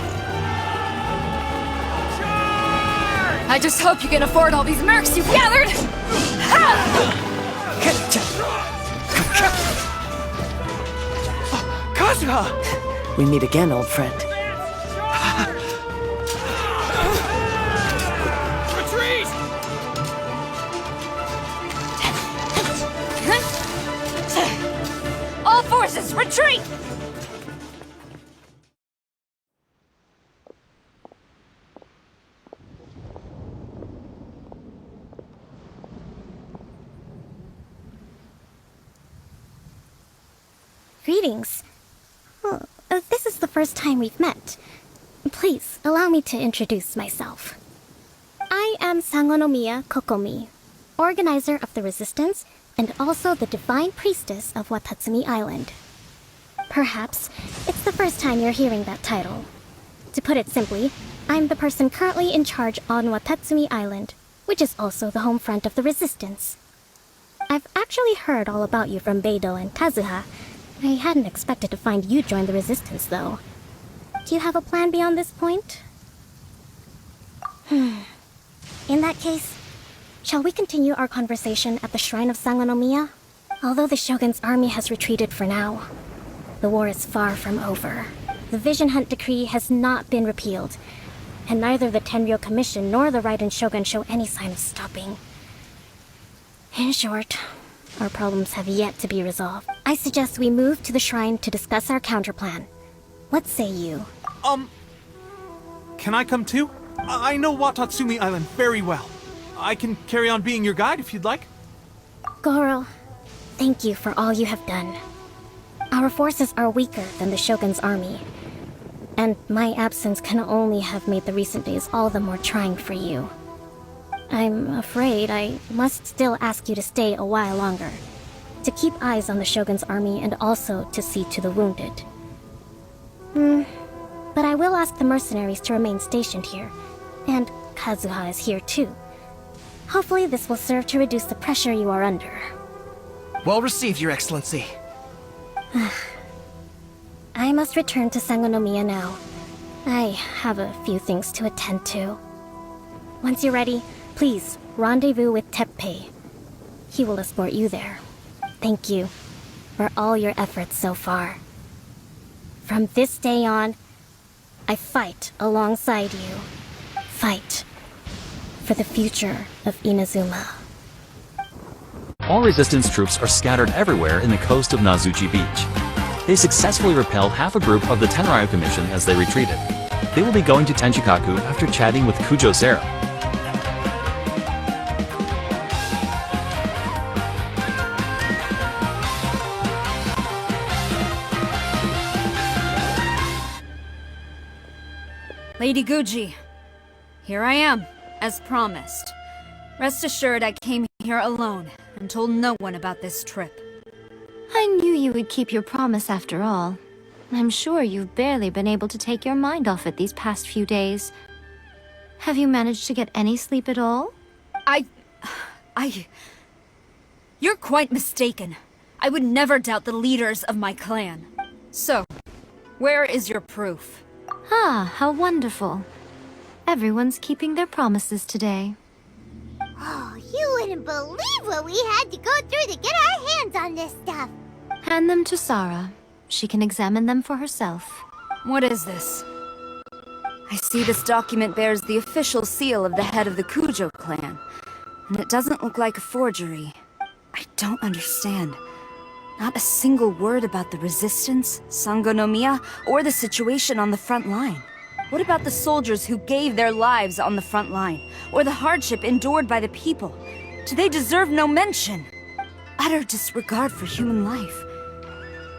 I just hope you can afford all these mercs you've gathered! Kazuha! We meet again, old friend. Retreat! All forces, retreat! Greetings. Well, this is the first time we've met. Please, allow me to introduce myself. I am Sangonomiya Kokomi, organizer of the Resistance and also the Divine Priestess of Watatsumi Island. Perhaps it's the first time you're hearing that title. To put it simply, I'm the person currently in charge on Watatsumi Island, which is also the home front of the Resistance. I've actually heard all about you from Beidou and Kazuha. I hadn't expected to find you join the Resistance, though. Do you have a plan beyond this point? In that case, shall we continue our conversation at the Shrine of Sangonomiya? Although the Shogun's army has retreated for now, the war is far from over. The Vision Hunt Decree has not been repealed, and neither the Tenryou Commission nor the Raiden Shogun show any sign of stopping. In short, our problems have yet to be resolved. I suggest we move to the shrine to discuss our counterplan. What say you? Can I come too? I know Watatsumi Island very well. I can carry on being your guide if you'd like. Goro, thank you for all you have done. Our forces are weaker than the Shogun's army, and my absence can only have made the recent days all the more trying for you. I'm afraid I must still ask you to stay a while longer, to keep eyes on the Shogun's army and also to see to the wounded. But I will ask the mercenaries to remain stationed here, and Kazuha is here too. Hopefully this will serve to reduce the pressure you are under. Well received, Your Excellency. I must return to Sangonomiya now. I have a few things to attend to. Once you're ready, please rendezvous with Teppei. He will escort you there. Thank you for all your efforts so far. From this day on, I fight alongside you. Fight for the future of Inazuma. All resistance troops are scattered everywhere in the coast of Nazuchi Beach. They successfully repelled half a group of the Tenryou Commission as they retreated. They will be going to Tenchikaku after chatting with Kujo Sera. Lady Guji, here I am, as promised. Rest assured I came here alone and told no one about this trip. I knew you would keep your promise after all. I'm sure you've barely been able to take your mind off it these past few days. Have you managed to get any sleep at all? You're quite mistaken. I would never doubt the leaders of my clan. So, where is your proof? Ah, how wonderful. Everyone's keeping their promises today. Oh, you wouldn't believe what we had to go through to get our hands on this stuff. Hand them to Sarah. She can examine them for herself. What is this? I see this document bears the official seal of the head of the Kujo clan, and it doesn't look like a forgery. I don't understand. Not a single word about the resistance, Sangonomiya, or the situation on the front line. What about the soldiers who gave their lives on the front line, or the hardship endured by the people? Do they deserve no mention? Utter disregard for human life.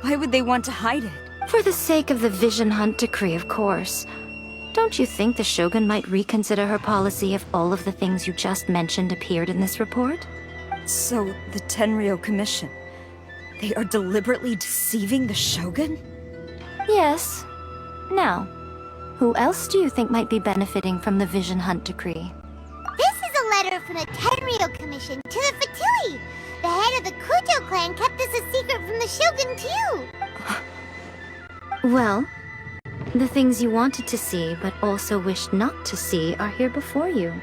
Why would they want to hide it? For the sake of the Vision Hunt Decree, of course. Don't you think the Shogun might reconsider her policy if all of the things you just mentioned appeared in this report? So, the Tenryou Commission, they are deliberately deceiving the Shogun? Yes. Now, who else do you think might be benefiting from the Vision Hunt Decree? This is a letter from the Tenryou Commission to the Fatui. The head of the Kujo clan kept this a secret from the Shogun too. Well, the things you wanted to see but also wished not to see are here before you.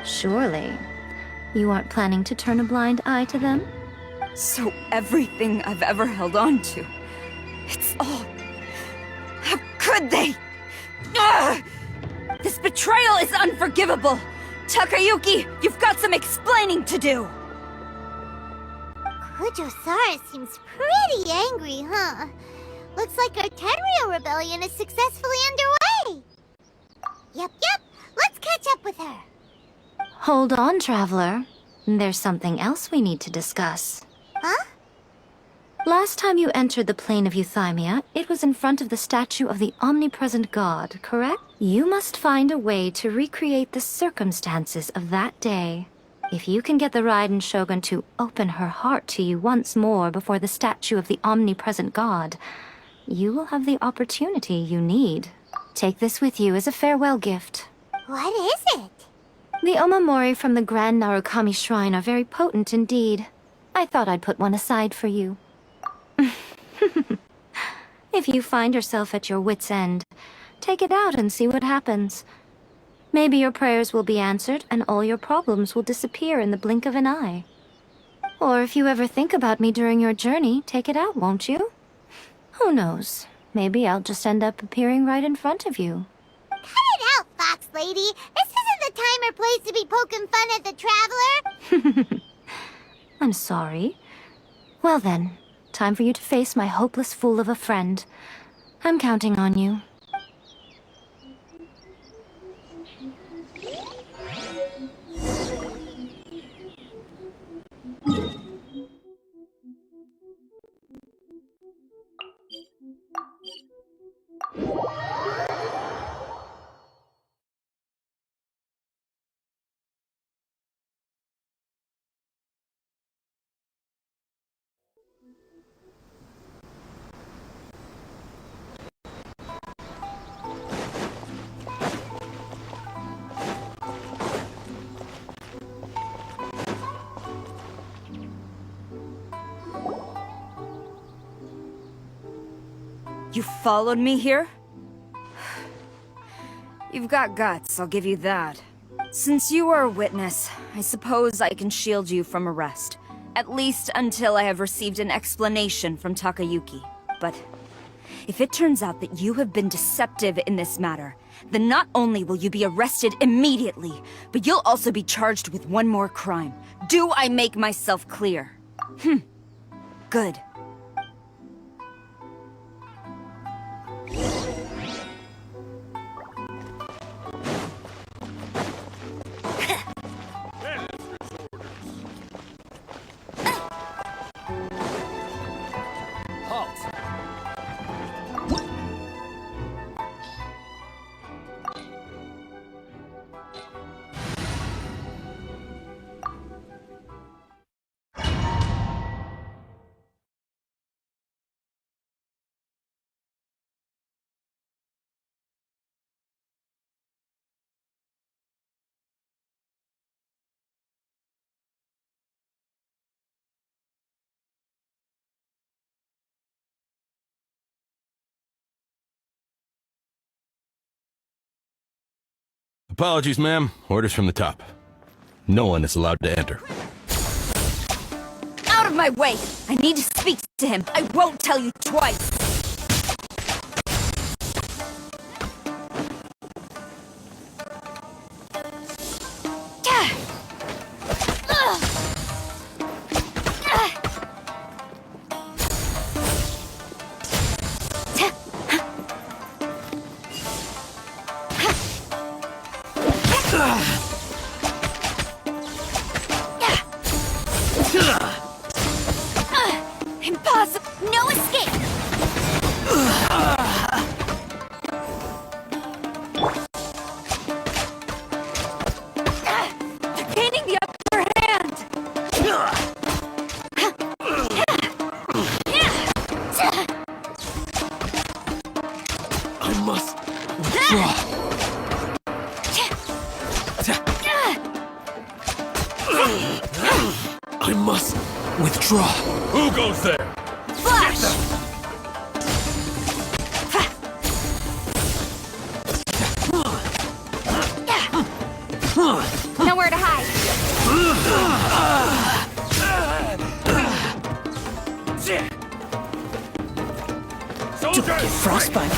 Surely. You aren't planning to turn a blind eye to them? So everything I've ever held on to, it's all... How could they? Ugh! This betrayal is unforgivable! Takayuki, you've got some explaining to do! Kujo-Sara seems pretty angry, huh? Looks like our Tenryo rebellion is successfully underway! Yep, let's catch up with her! Hold on, Traveler. There's something else we need to discuss. Huh? Last time you entered the plane of Euthymia, it was in front of the statue of the omnipresent god, correct? You must find a way to recreate the circumstances of that day. If you can get the Raiden Shogun to open her heart to you once more before the statue of the omnipresent god, you will have the opportunity you need. Take this with you as a farewell gift. What is it? The Omamori from the Grand Narukami Shrine are very potent indeed. I thought I'd put one aside for you. If you find yourself at your wit's end, take it out and see what happens. Maybe your prayers will be answered and all your problems will disappear in the blink of an eye. Or if you ever think about me during your journey, take it out, won't you? Who knows? Maybe I'll just end up appearing right in front of you. Cut it out, Fox Lady! This isn't the time or place to be poking fun at the Traveler! I'm sorry. Well then, time for you to face my hopeless fool of a friend. I'm counting on you. You followed me here? You've got guts, I'll give you that. Since you are a witness, I suppose I can shield you from arrest. At least until I have received an explanation from Takayuki. But if it turns out that you have been deceptive in this matter, then not only will you be arrested immediately, but you'll also be charged with one more crime. Do I make myself clear? Good. Apologies, ma'am. Orders from the top. No one is allowed to enter. Out of my way! I need to speak to him. I won't tell you twice. Impossible! No escape! They're gaining the upper hand! I must withdraw. I must withdraw. Who goes there? Flash! Nowhere to Frostbite.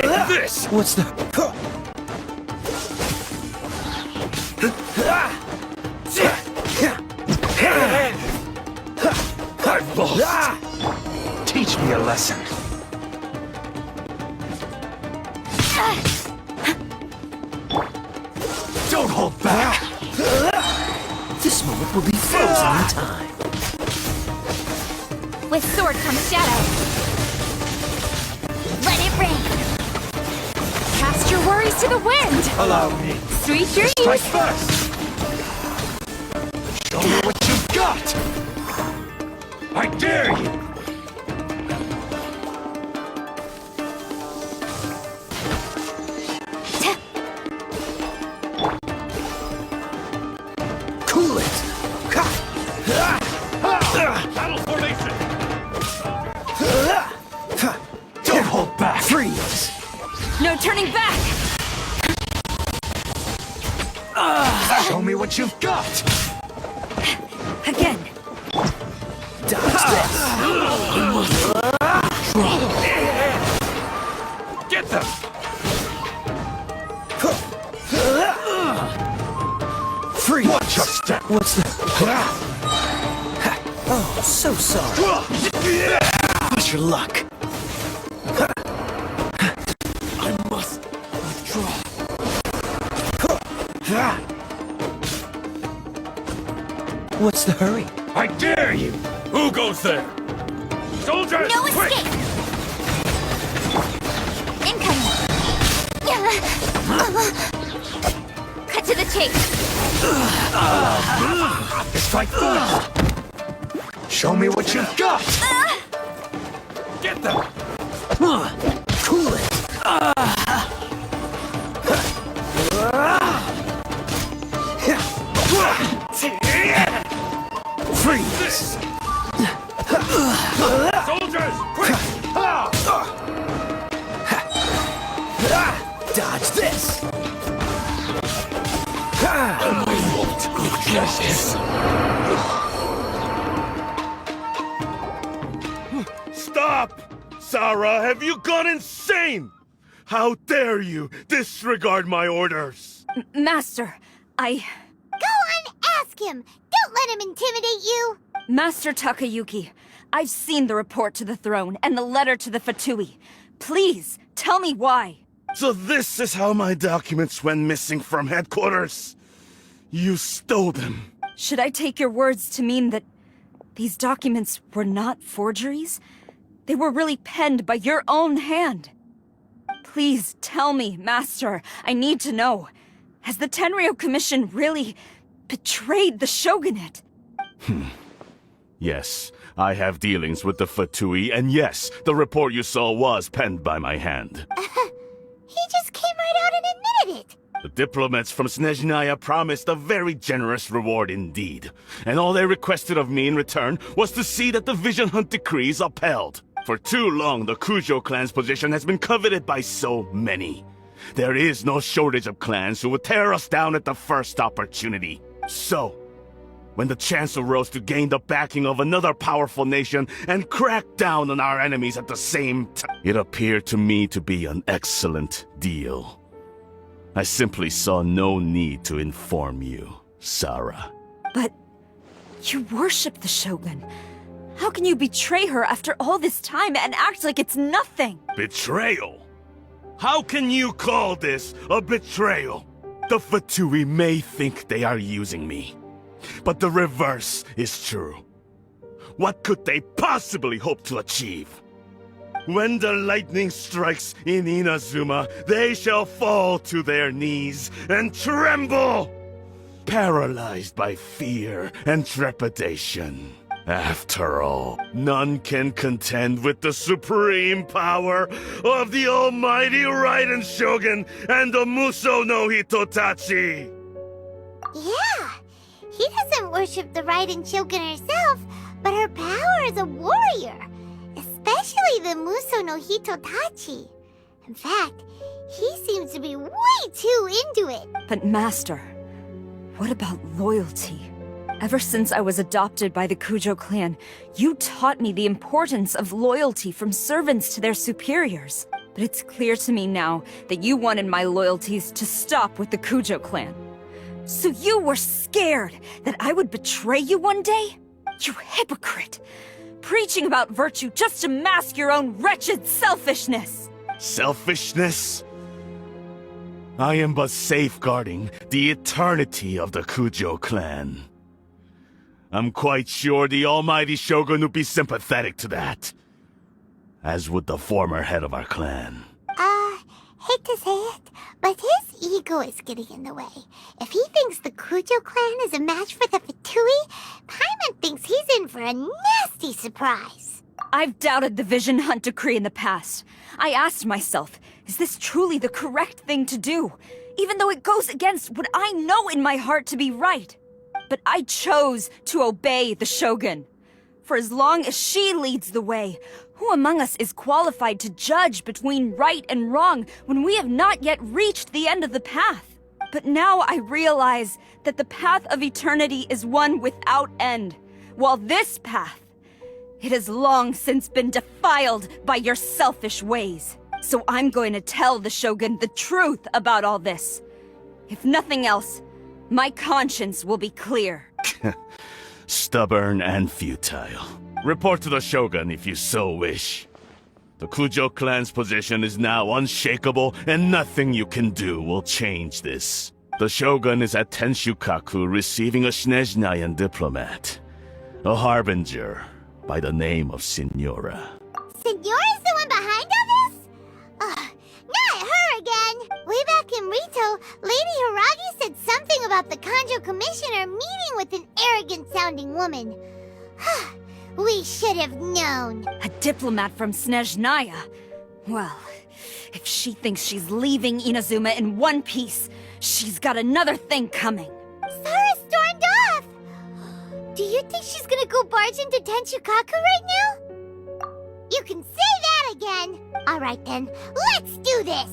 Take this! What's the... I've lost. Teach me a lesson. Don't hold back. This moment will be frozen in time. With sword comes shadow. Let it rain. Cast your worries to the wind. Allow me. Sweet dreams. Strike first. Show me what you've got. I dare you. Cool it. Battle formation. Don't hold back. Freeze. No turning back! Show me what you've got. Again. Dodge this. Get them. Freeze. Watch your step. What's the... Oh, so sorry. What's your luck? I must withdraw. What's the hurry? I dare you. Who goes there? Soldiers, No quick! escape. Incoming. Cut to the chase. Strike first. Show me what you've got. Get them. Cool it. Freeze. Soldiers, quick! Dodge this. Stop! Sarah, have you gone insane? How dare you disregard my orders? Master, Go on, ask him. Don't let him intimidate you. Master Takayuki, I've seen the report to the throne and the letter to the Fatui. Please, tell me why. So this is how my documents went missing from headquarters. You stole them. Should I take your words to mean that these documents were not forgeries? They were really penned by your own hand. Please tell me, Master. I need to know. Has the Tenryo Commission really betrayed the Shogunate? Yes, I have dealings with the Fatui, and yes, the report you saw was penned by my hand. He just came right out and admitted it. The diplomats from Snezhnaya promised a very generous reward indeed, and all they requested of me in return was to see that the Vision Hunt decree is upheld. For too long, the Kujo clan's position has been coveted by so many. There is no shortage of clans who would tear us down at the first opportunity. So, when the chance arose to gain the backing of another powerful nation and crack down on our enemies at the same time, it appeared to me to be an excellent deal. I simply saw no need to inform you, Sarah. But you worship the Shogun. How can you betray her after all this time and act like it's nothing? Betrayal? How can you call this a betrayal? The Fatui may think they are using me, but the reverse is true. What could they possibly hope to achieve? When the lightning strikes in Inazuma, they shall fall to their knees and tremble, paralyzed by fear and trepidation. After all, none can contend with the supreme power of the almighty Raiden Shogun and the Muso no Hitotachi! Yeah, he doesn't worship the Raiden Shogun herself, but her power as a warrior, especially the Muso no Hitotachi. In fact, He seems to be way too into it. But Master, what about loyalty? Ever since I was adopted by the Kujo clan, you taught me the importance of loyalty from servants to their superiors. But it's clear to me now that you wanted my loyalties to stop with the Kujo clan. So you were scared that I would betray you one day? You hypocrite! Preaching about virtue just to mask your own wretched selfishness! Selfishness? I am but safeguarding the eternity of the Kujo clan. I'm quite sure the almighty Shogun would be sympathetic to that. As would the former head of our clan. Hate to say it, but his ego is getting in the way. If he thinks the Kujo clan is a match for the Fatui, Paimon thinks he's in for a nasty surprise. I've doubted the Vision Hunt decree in the past. I asked myself, is this truly the correct thing to do? Even though it goes against what I know in my heart to be right. But I chose to obey the Shogun. For as long as she leads the way, who among us is qualified to judge between right and wrong when we have not yet reached the end of the path? But now I realize that the path of eternity is one without end, while this path, it has long since been defiled by your selfish ways. So I'm going to tell the Shogun the truth about all this. If nothing else, my conscience will be clear. Stubborn and futile. Report to the Shogun if you so wish. The Kujo clan's position is now unshakable, and nothing you can do will change this. The Shogun is at Tenshukaku receiving a Snezhnayan diplomat. A harbinger by the name of Signora. Signora's the one behind all this? Not her again! Way back in Rito, Lady Hiragi said something about the Kanjo Commissioner meeting with an arrogant-sounding woman. We should have known. A diplomat from Snezhnaya? Well, if she thinks she's leaving Inazuma in one piece, she's got another thing coming. Sara stormed off! Do you think she's gonna go barge into Tenshukaku right now? You can say that again! Alright then, let's do this!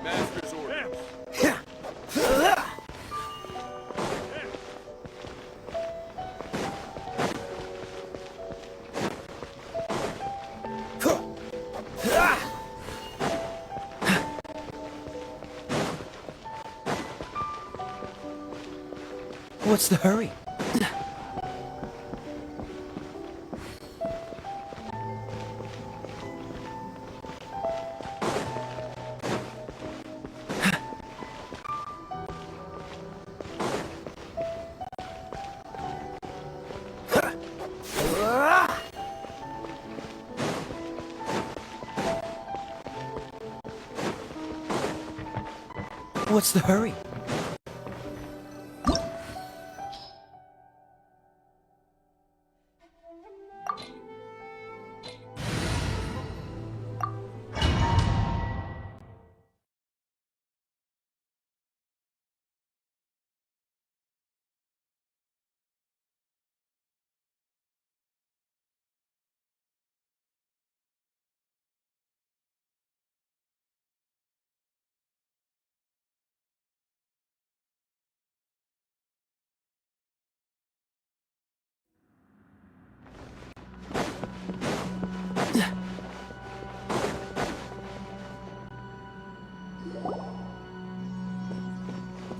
Master's orders. What's the hurry? What's the hurry?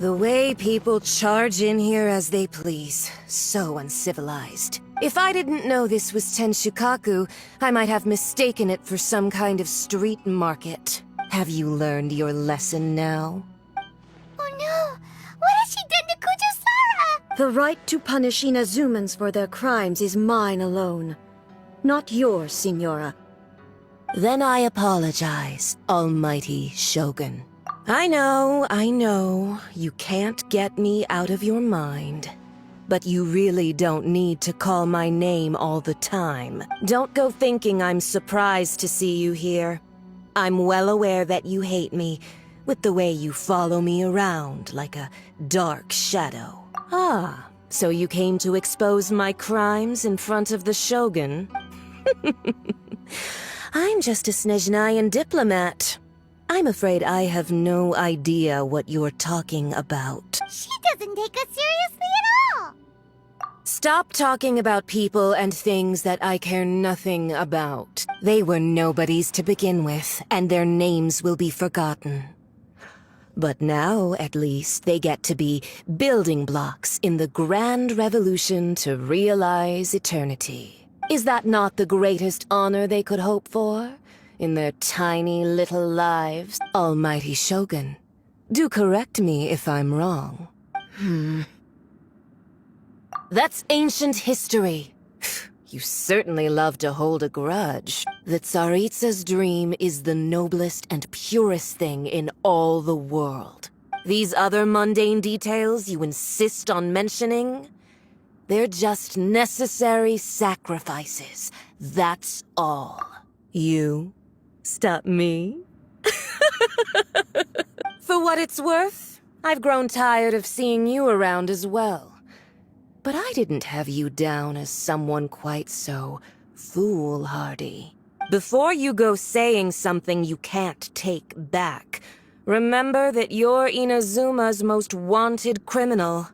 The way people charge in here as they please. So uncivilized. If I didn't know this was Tenshukaku, I might have mistaken it for some kind of street market. Have you learned your lesson now? Oh no! What has she done to Kujusara? The right to punish Inazumans for their crimes is mine alone. Not yours, Signora. Then I apologize, Almighty Shogun. I know, you can't get me out of your mind. But you really don't need to call my name all the time. Don't go thinking I'm surprised to see you here. I'm well aware that you hate me, with the way you follow me around like a dark shadow. Ah, so you came to expose my crimes in front of the Shogun? I'm just a Snezhnayan diplomat. I'm afraid I have no idea what you're talking about. She doesn't take us seriously at all! Stop talking about people and things that I care nothing about. They were nobodies to begin with, and their names will be forgotten. But now, at least, they get to be building blocks in the grand revolution to realize eternity. Is that not the greatest honor they could hope for? In their tiny little lives? Almighty Shogun, do correct me if I'm wrong. That's ancient history. You certainly love to hold a grudge. The Tsaritsa's dream is the noblest and purest thing in all the world. These other mundane details you insist on mentioning, they're just necessary sacrifices. That's all. You stop me? For what it's worth, I've grown tired of seeing you around as well. But I didn't have you down as someone quite so foolhardy. Before you go saying something you can't take back, remember that you're Inazuma's most wanted criminal.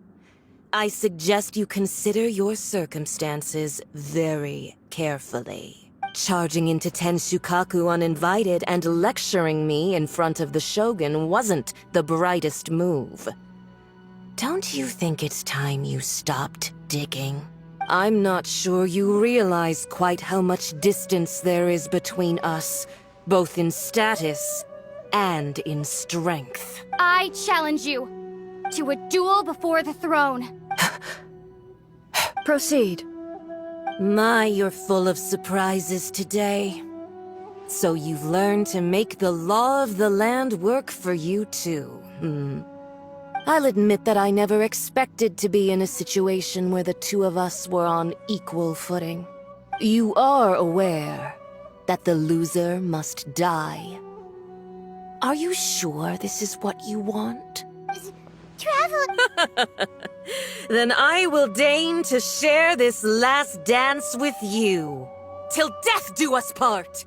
I suggest you consider your circumstances very carefully. Charging into Tenshukaku uninvited and lecturing me in front of the Shogun wasn't the brightest move. Don't you think it's time you stopped digging? I'm not sure you realize quite how much distance there is between us, both in status and in strength. I challenge you to a duel before the throne. Proceed. My, you're full of surprises today. So you've learned to make the law of the land work for you too, I'll admit that I never expected to be in a situation where the two of us were on equal footing. You are aware that the loser must die. Are you sure this is what you want? Travel... Then I will deign to share this last dance with you. Till death do us part!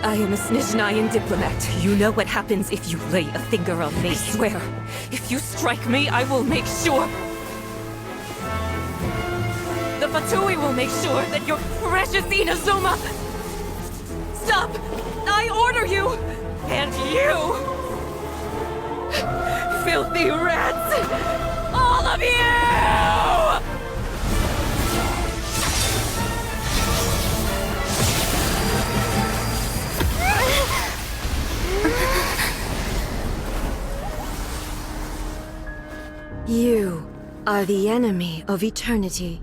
I am a Snezhnayan diplomat. You know what happens if you lay a finger on me. I swear, if you strike me, I will make sure... The Fatui will make sure that your precious Inazuma... Stop! I order you! And you! Filthy rats! All of you! You are the enemy of eternity.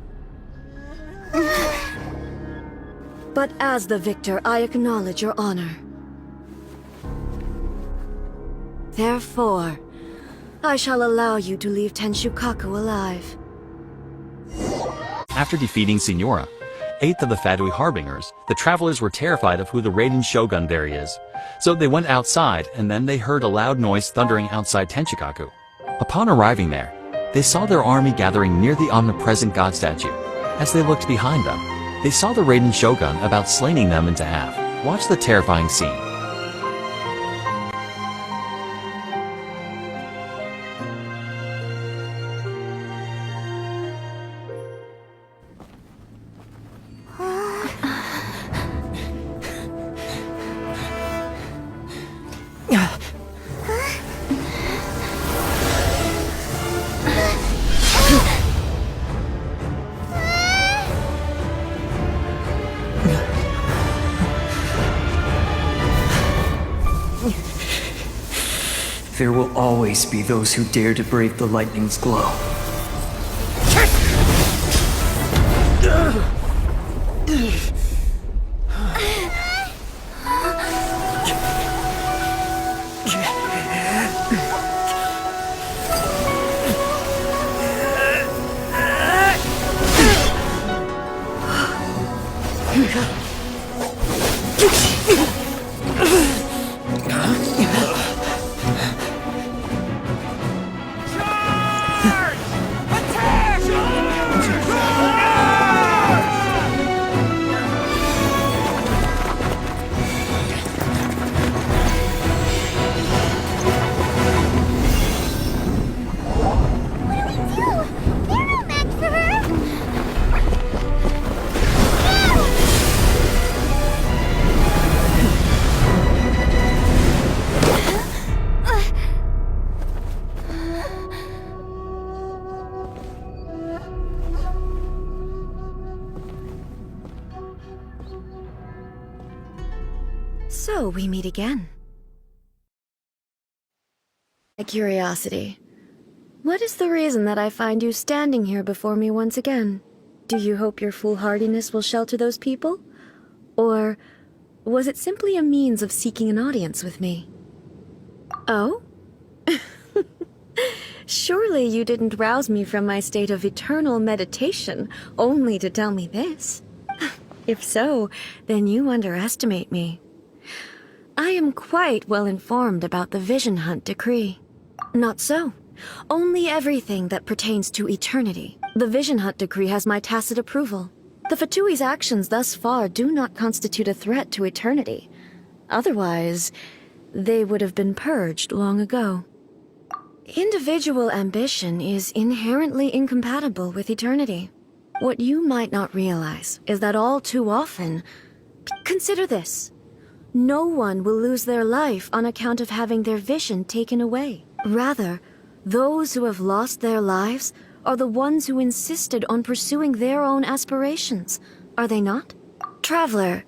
But as the victor, I acknowledge your honor. Therefore, I shall allow you to leave Tenshukaku alive. After defeating Signora, 8th of the Fatui Harbingers, the travelers were terrified of who the Raiden Shogun there is. So they went outside, and then they heard a loud noise thundering outside Tenshukaku. Upon arriving there, they saw their army gathering near the omnipresent god statue. As they looked behind them, they saw the Raiden Shogun about slaying them into half. Watch the terrifying scene. There will always be those who dare to brave the lightning's glow. So we meet again. A curiosity. What is the reason that I find you standing here before me once again? Do you hope your foolhardiness will shelter those people? Or was it simply a means of seeking an audience with me? Oh? Surely you didn't rouse me from my state of eternal meditation only to tell me this. If so, then you underestimate me. I am quite well informed about the Vision Hunt decree. Not so. Only everything that pertains to eternity. The Vision Hunt decree has my tacit approval. The Fatui's actions thus far do not constitute a threat to eternity. Otherwise, they would have been purged long ago. Individual ambition is inherently incompatible with eternity. What you might not realize is that all too often... Consider this. No one will lose their life on account of having their vision taken away. Rather, those who have lost their lives are the ones who insisted on pursuing their own aspirations, are they not? Traveler,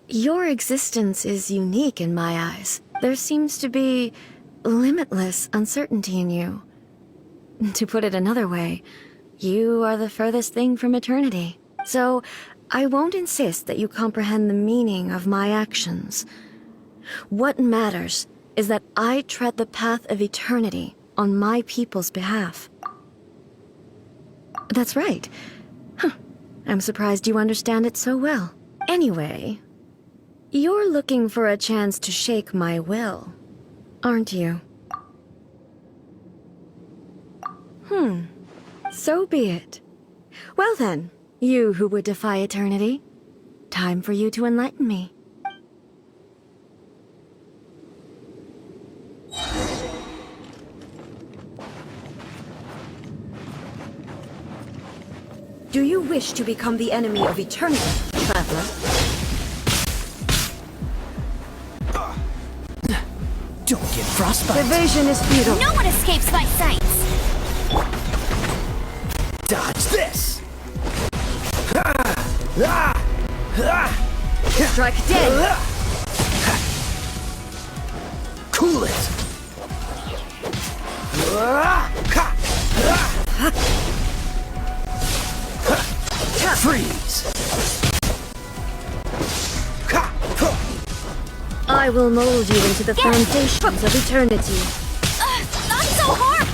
your existence is unique in my eyes. There seems to be limitless uncertainty in you. To put it another way, you are the furthest thing from eternity. So, I won't insist that you comprehend the meaning of my actions. What matters is that I tread the path of eternity on my people's behalf. That's right. Huh. I'm surprised you understand it so well. Anyway, you're looking for a chance to shake my will, aren't you? So be it. Well then, you who would defy eternity, Time for you to enlighten me. Do you wish to become the enemy of eternity, traveler? Don't get frostbite. Evasion is futile. No one escapes my sights! Dodge this! Strike dead! Cool it! Freeze! I will mold you into the foundations of eternity. Not so hard!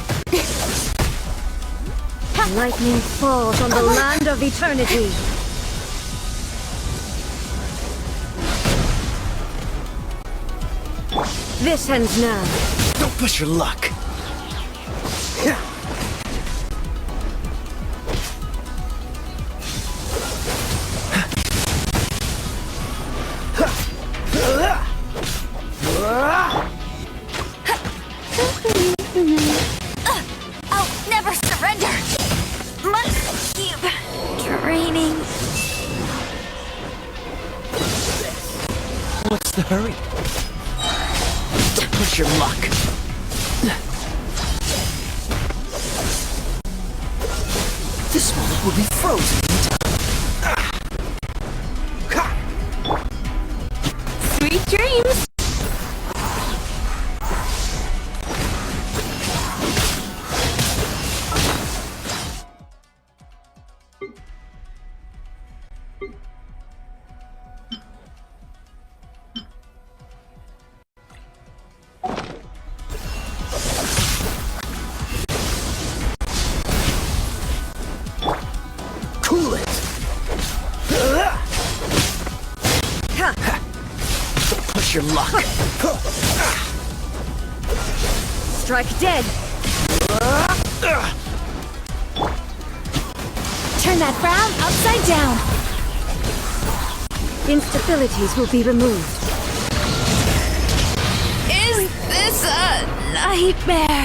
Lightning falls on the land of eternity. This ends now. Don't push your luck. I'll never surrender! Must keep training. What's the hurry? Push your luck. This moment will be frozen in time. Sweet dreams! Cool it! Don't push your luck. Strike dead. Turn that frown upside down! Instabilities will be removed. Is this a nightmare?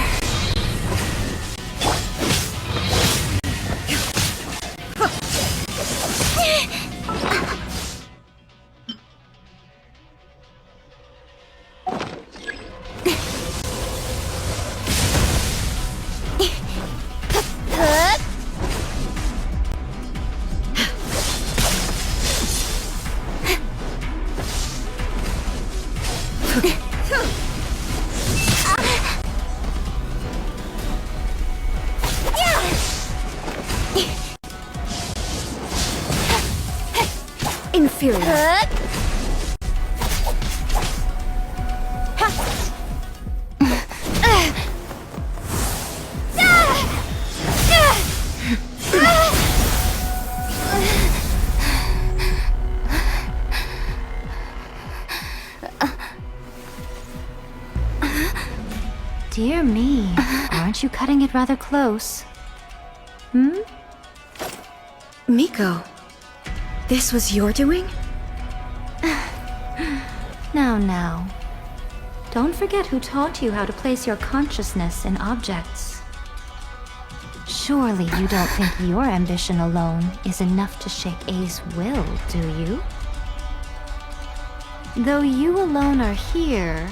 Inferior. Dear me, aren't you cutting it rather close? Hmm? Miko, this was your doing? Now. Don't forget who taught you how to place your consciousness in objects. Surely you don't think your ambition alone is enough to shake A's will, do you? Though you alone are here,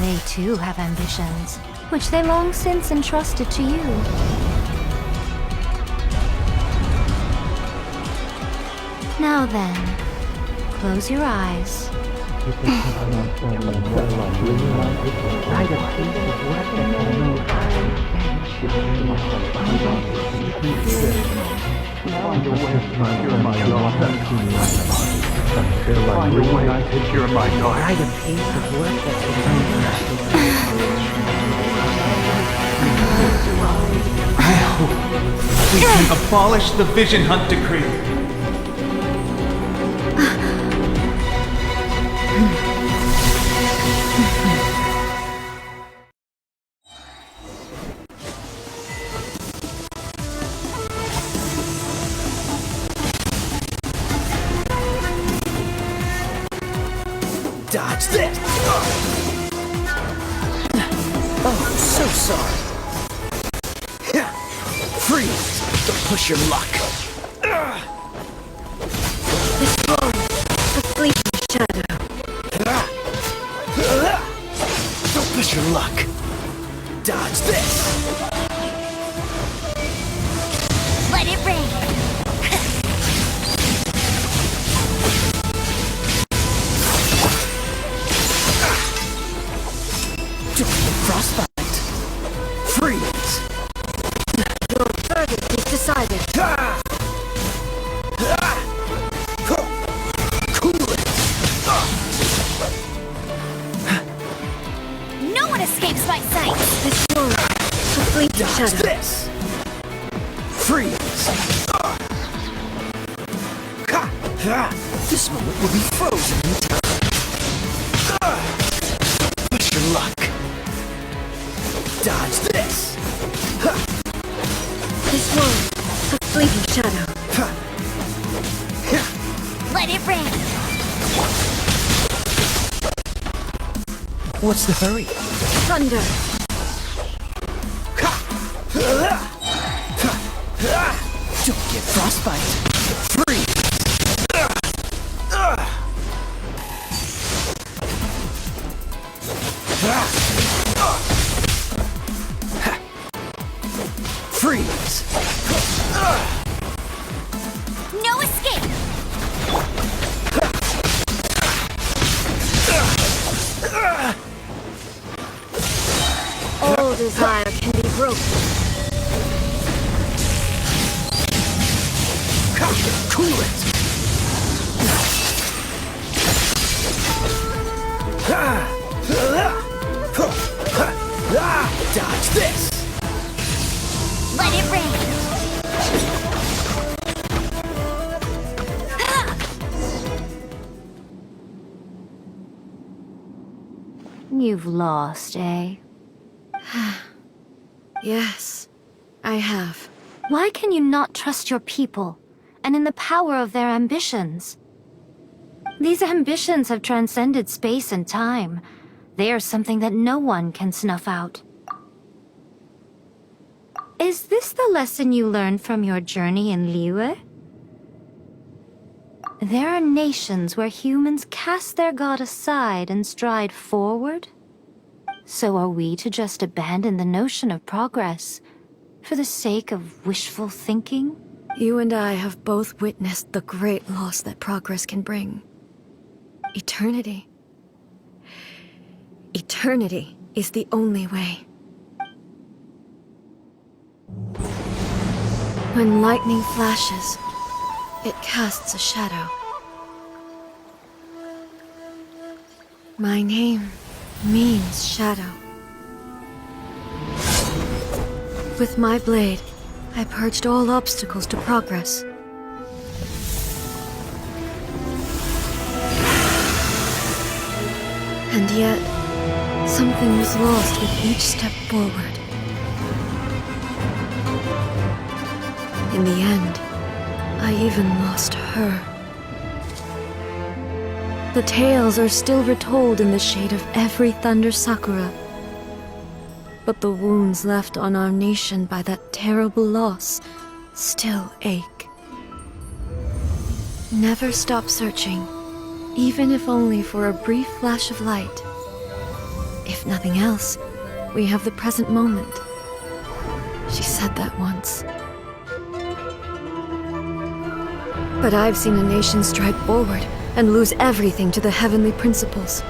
they too have ambitions, which they long since entrusted to you. Now then, close your eyes. I hope we can abolish the Vision Hunt Decree. Dodge this! Oh, so sorry. Freeze! Don't push your luck. This blow, a fleeting shadow. Don't push your luck. Dodge this! Let it rain. Don't get frostbite. Freeze! Your verdict is decided. Cool it! No one escapes my sight. This blow, a fleeting Dodge shadow. this! Freeze! This moment will be frozen in time. Push your luck. Dodge this! This blow, a fleeting shadow. Let it rain. What's the hurry? Thunder. Don't get frostbite. Freeze! Freeze! No escape. All desire can be broken. Cool it! Dodge this! Let it rain. You've lost, eh? Yes, I have. Why can you not trust your people, and in the power of their ambitions? These ambitions have transcended space and time. They are something that no one can snuff out. Is this the lesson you learned from your journey in Liyue? There are nations where humans cast their god aside and stride forward. So are we to just abandon the notion of progress for the sake of wishful thinking? You and I have both witnessed the great loss that progress can bring. Eternity. Eternity is the only way. When lightning flashes, it casts a shadow. My name means shadow. With my blade, I purged all obstacles to progress. And yet, something was lost with each step forward. In the end, I even lost her. The tales are still retold in the shade of every thunder sakura. But the wounds left on our nation by that terrible loss still ache. Never stop searching, even if only for a brief flash of light. If nothing else, we have the present moment. She said that once. But I've seen a nation stride forward and lose everything to the heavenly principles.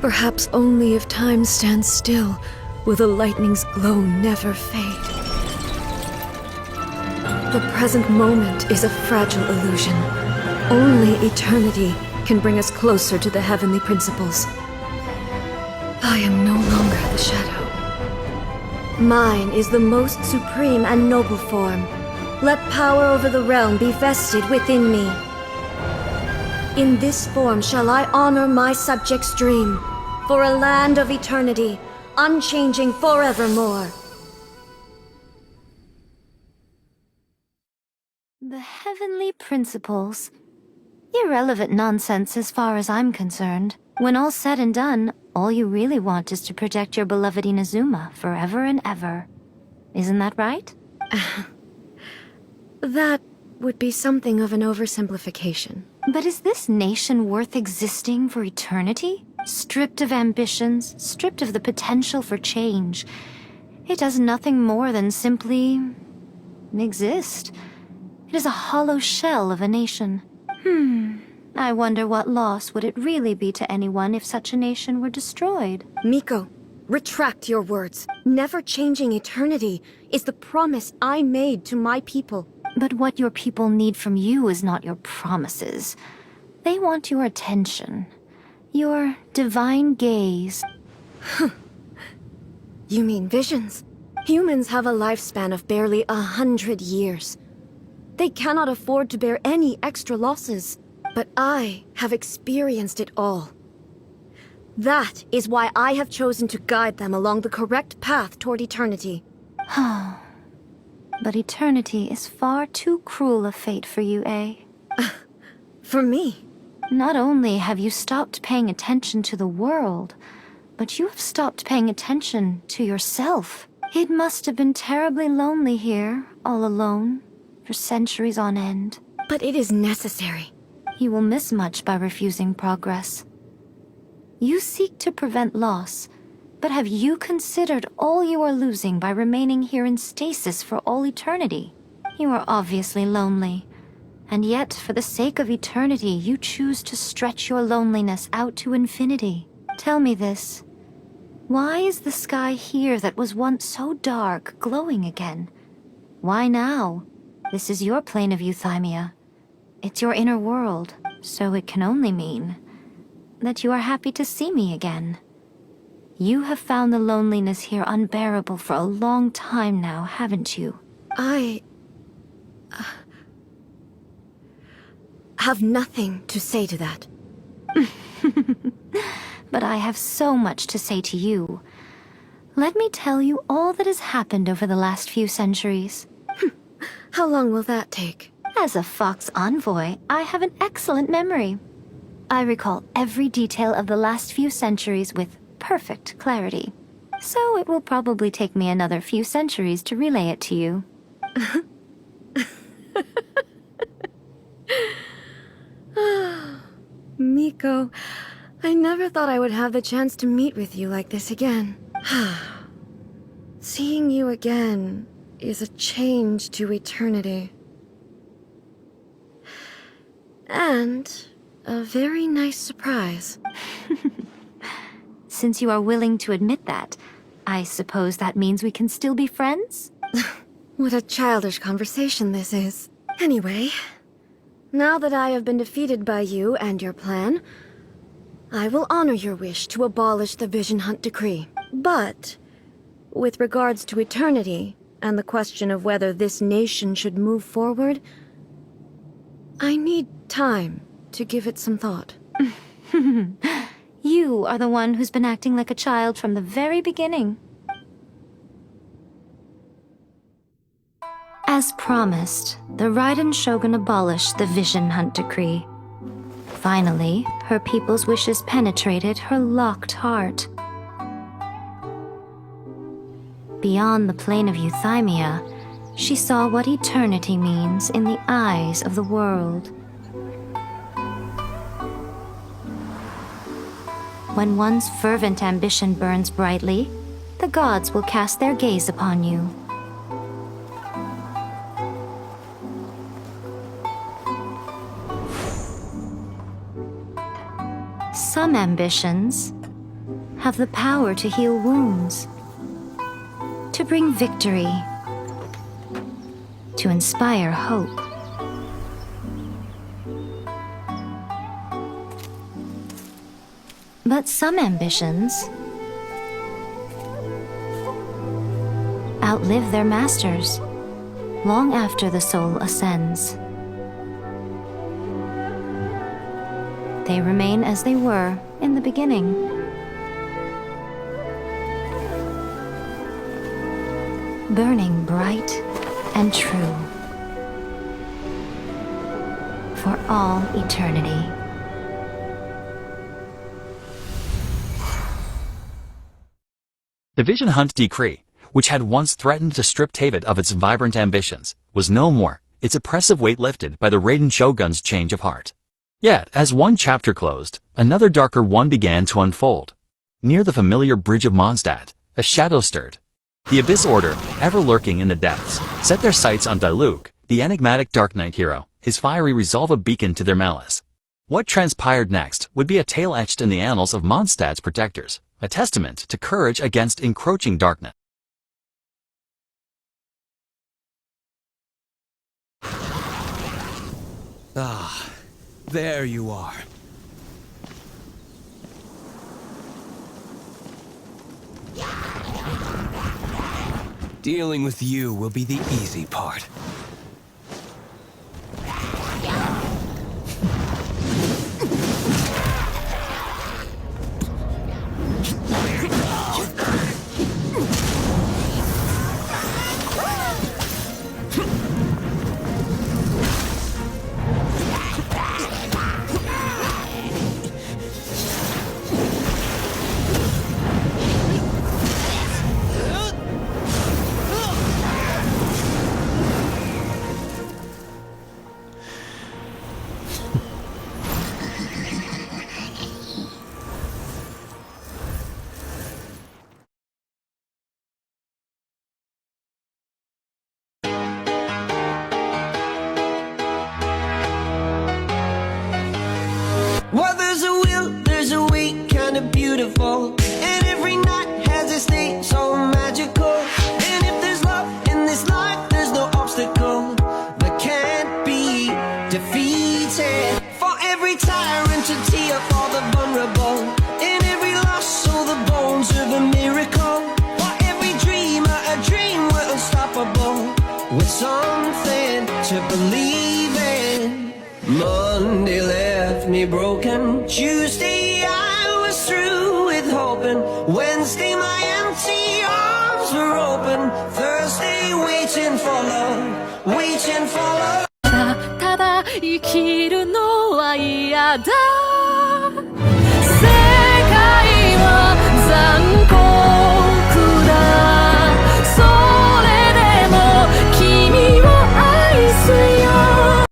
Perhaps only if time stands still will the lightning's glow never fade. The present moment is a fragile illusion. Only eternity can bring us closer to the heavenly principles. I am no longer the shadow. Mine is the most supreme and noble form. Let power over the realm be vested within me. In this form shall I honor my subjects' dream, for a land of eternity, unchanging forevermore. The heavenly principles? Irrelevant nonsense as far as I'm concerned. When all's said and done, all you really want is to protect your beloved Inazuma forever and ever. Isn't that right? That would be something of an oversimplification. But is this nation worth existing for eternity? Stripped of ambitions, stripped of the potential for change. It does nothing more than simply exist. It is a hollow shell of a nation. I wonder what loss would it really be to anyone if such a nation were destroyed. Miko, retract your words. Never changing eternity is the promise I made to my people. But what your people need from you is not your promises. They want your attention. Your divine gaze. You mean visions? Humans have a lifespan of barely 100 years. They cannot afford to bear any extra losses. But I have experienced it all. That is why I have chosen to guide them along the correct path toward eternity. But eternity is far too cruel a fate for you, eh? For me? Not only have you stopped paying attention to the world, but you have stopped paying attention to yourself. It must have been terribly lonely here, all alone, for centuries on end. But it is necessary. You will miss much by refusing progress. You seek to prevent loss, but have you considered all you are losing by remaining here in stasis for all eternity? You are obviously lonely, and yet for the sake of eternity you choose to stretch your loneliness out to infinity. Tell me this. Why is the sky here that was once so dark glowing again? Why now? This is your plane of euthymia. It's your inner world, so it can only mean that you are happy to see me again. You have found the loneliness here unbearable for a long time now, haven't you? I have nothing to say to that. But I have so much to say to you. Let me tell you all that has happened over the last few centuries. How long will that take? As a Fox envoy, I have an excellent memory. I recall every detail of the last few centuries with perfect clarity. So it will probably take me another few centuries to relay it to you. Miko, I never thought I would have the chance to meet with you like this again. Seeing you again is a change to eternity. And a very nice surprise. Since you are willing to admit that, I suppose that means we can still be friends? What a childish conversation this is. Anyway, now that I have been defeated by you and your plan, I will honor your wish to abolish the Vision Hunt Decree. But, with regards to eternity, and the question of whether this nation should move forward, I need time to give it some thought. You are the one who's been acting like a child from the very beginning. As promised, the Raiden Shogun abolished the Vision Hunt Decree. Finally, her people's wishes penetrated her locked heart. Beyond the plane of euthymia, she saw what eternity means in the eyes of the world. When one's fervent ambition burns brightly, the gods will cast their gaze upon you. Some ambitions have the power to heal wounds, to bring victory, to inspire hope. But some ambitions outlive their masters long after the soul ascends. They remain as they were in the beginning. Burning bright and true. for all eternity. The Vision Hunt Decree, which had once threatened to strip Teyvat of its vibrant ambitions, was no more, its oppressive weight lifted by the Raiden Shogun's change of heart. Yet, as one chapter closed, another darker one began to unfold. Near the familiar Bridge of Mondstadt, a shadow stirred. The Abyss Order, ever lurking in the depths, set their sights on Diluc, the enigmatic Dark Knight hero, his fiery resolve a beacon to their malice. What transpired next would be a tale etched in the annals of Mondstadt's protectors, a testament to courage against encroaching darkness. Ah, there you are. Dealing with you will be the easy part. Well, there's a will, there's a way, kinda beautiful. And every night has a state so magical. And if there's love in this life, there's no obstacle that can't be defeated. For every tyrant to tear for the vulnerable. In every loss, so the bones of a miracle. For every dreamer, a dream we're unstoppable. With something to believe in. Monday left me broken. Tuesday I was through with hoping. Wednesday my empty arms were open. Thursday waiting for love, waiting for love. ただ生きるのは嫌だ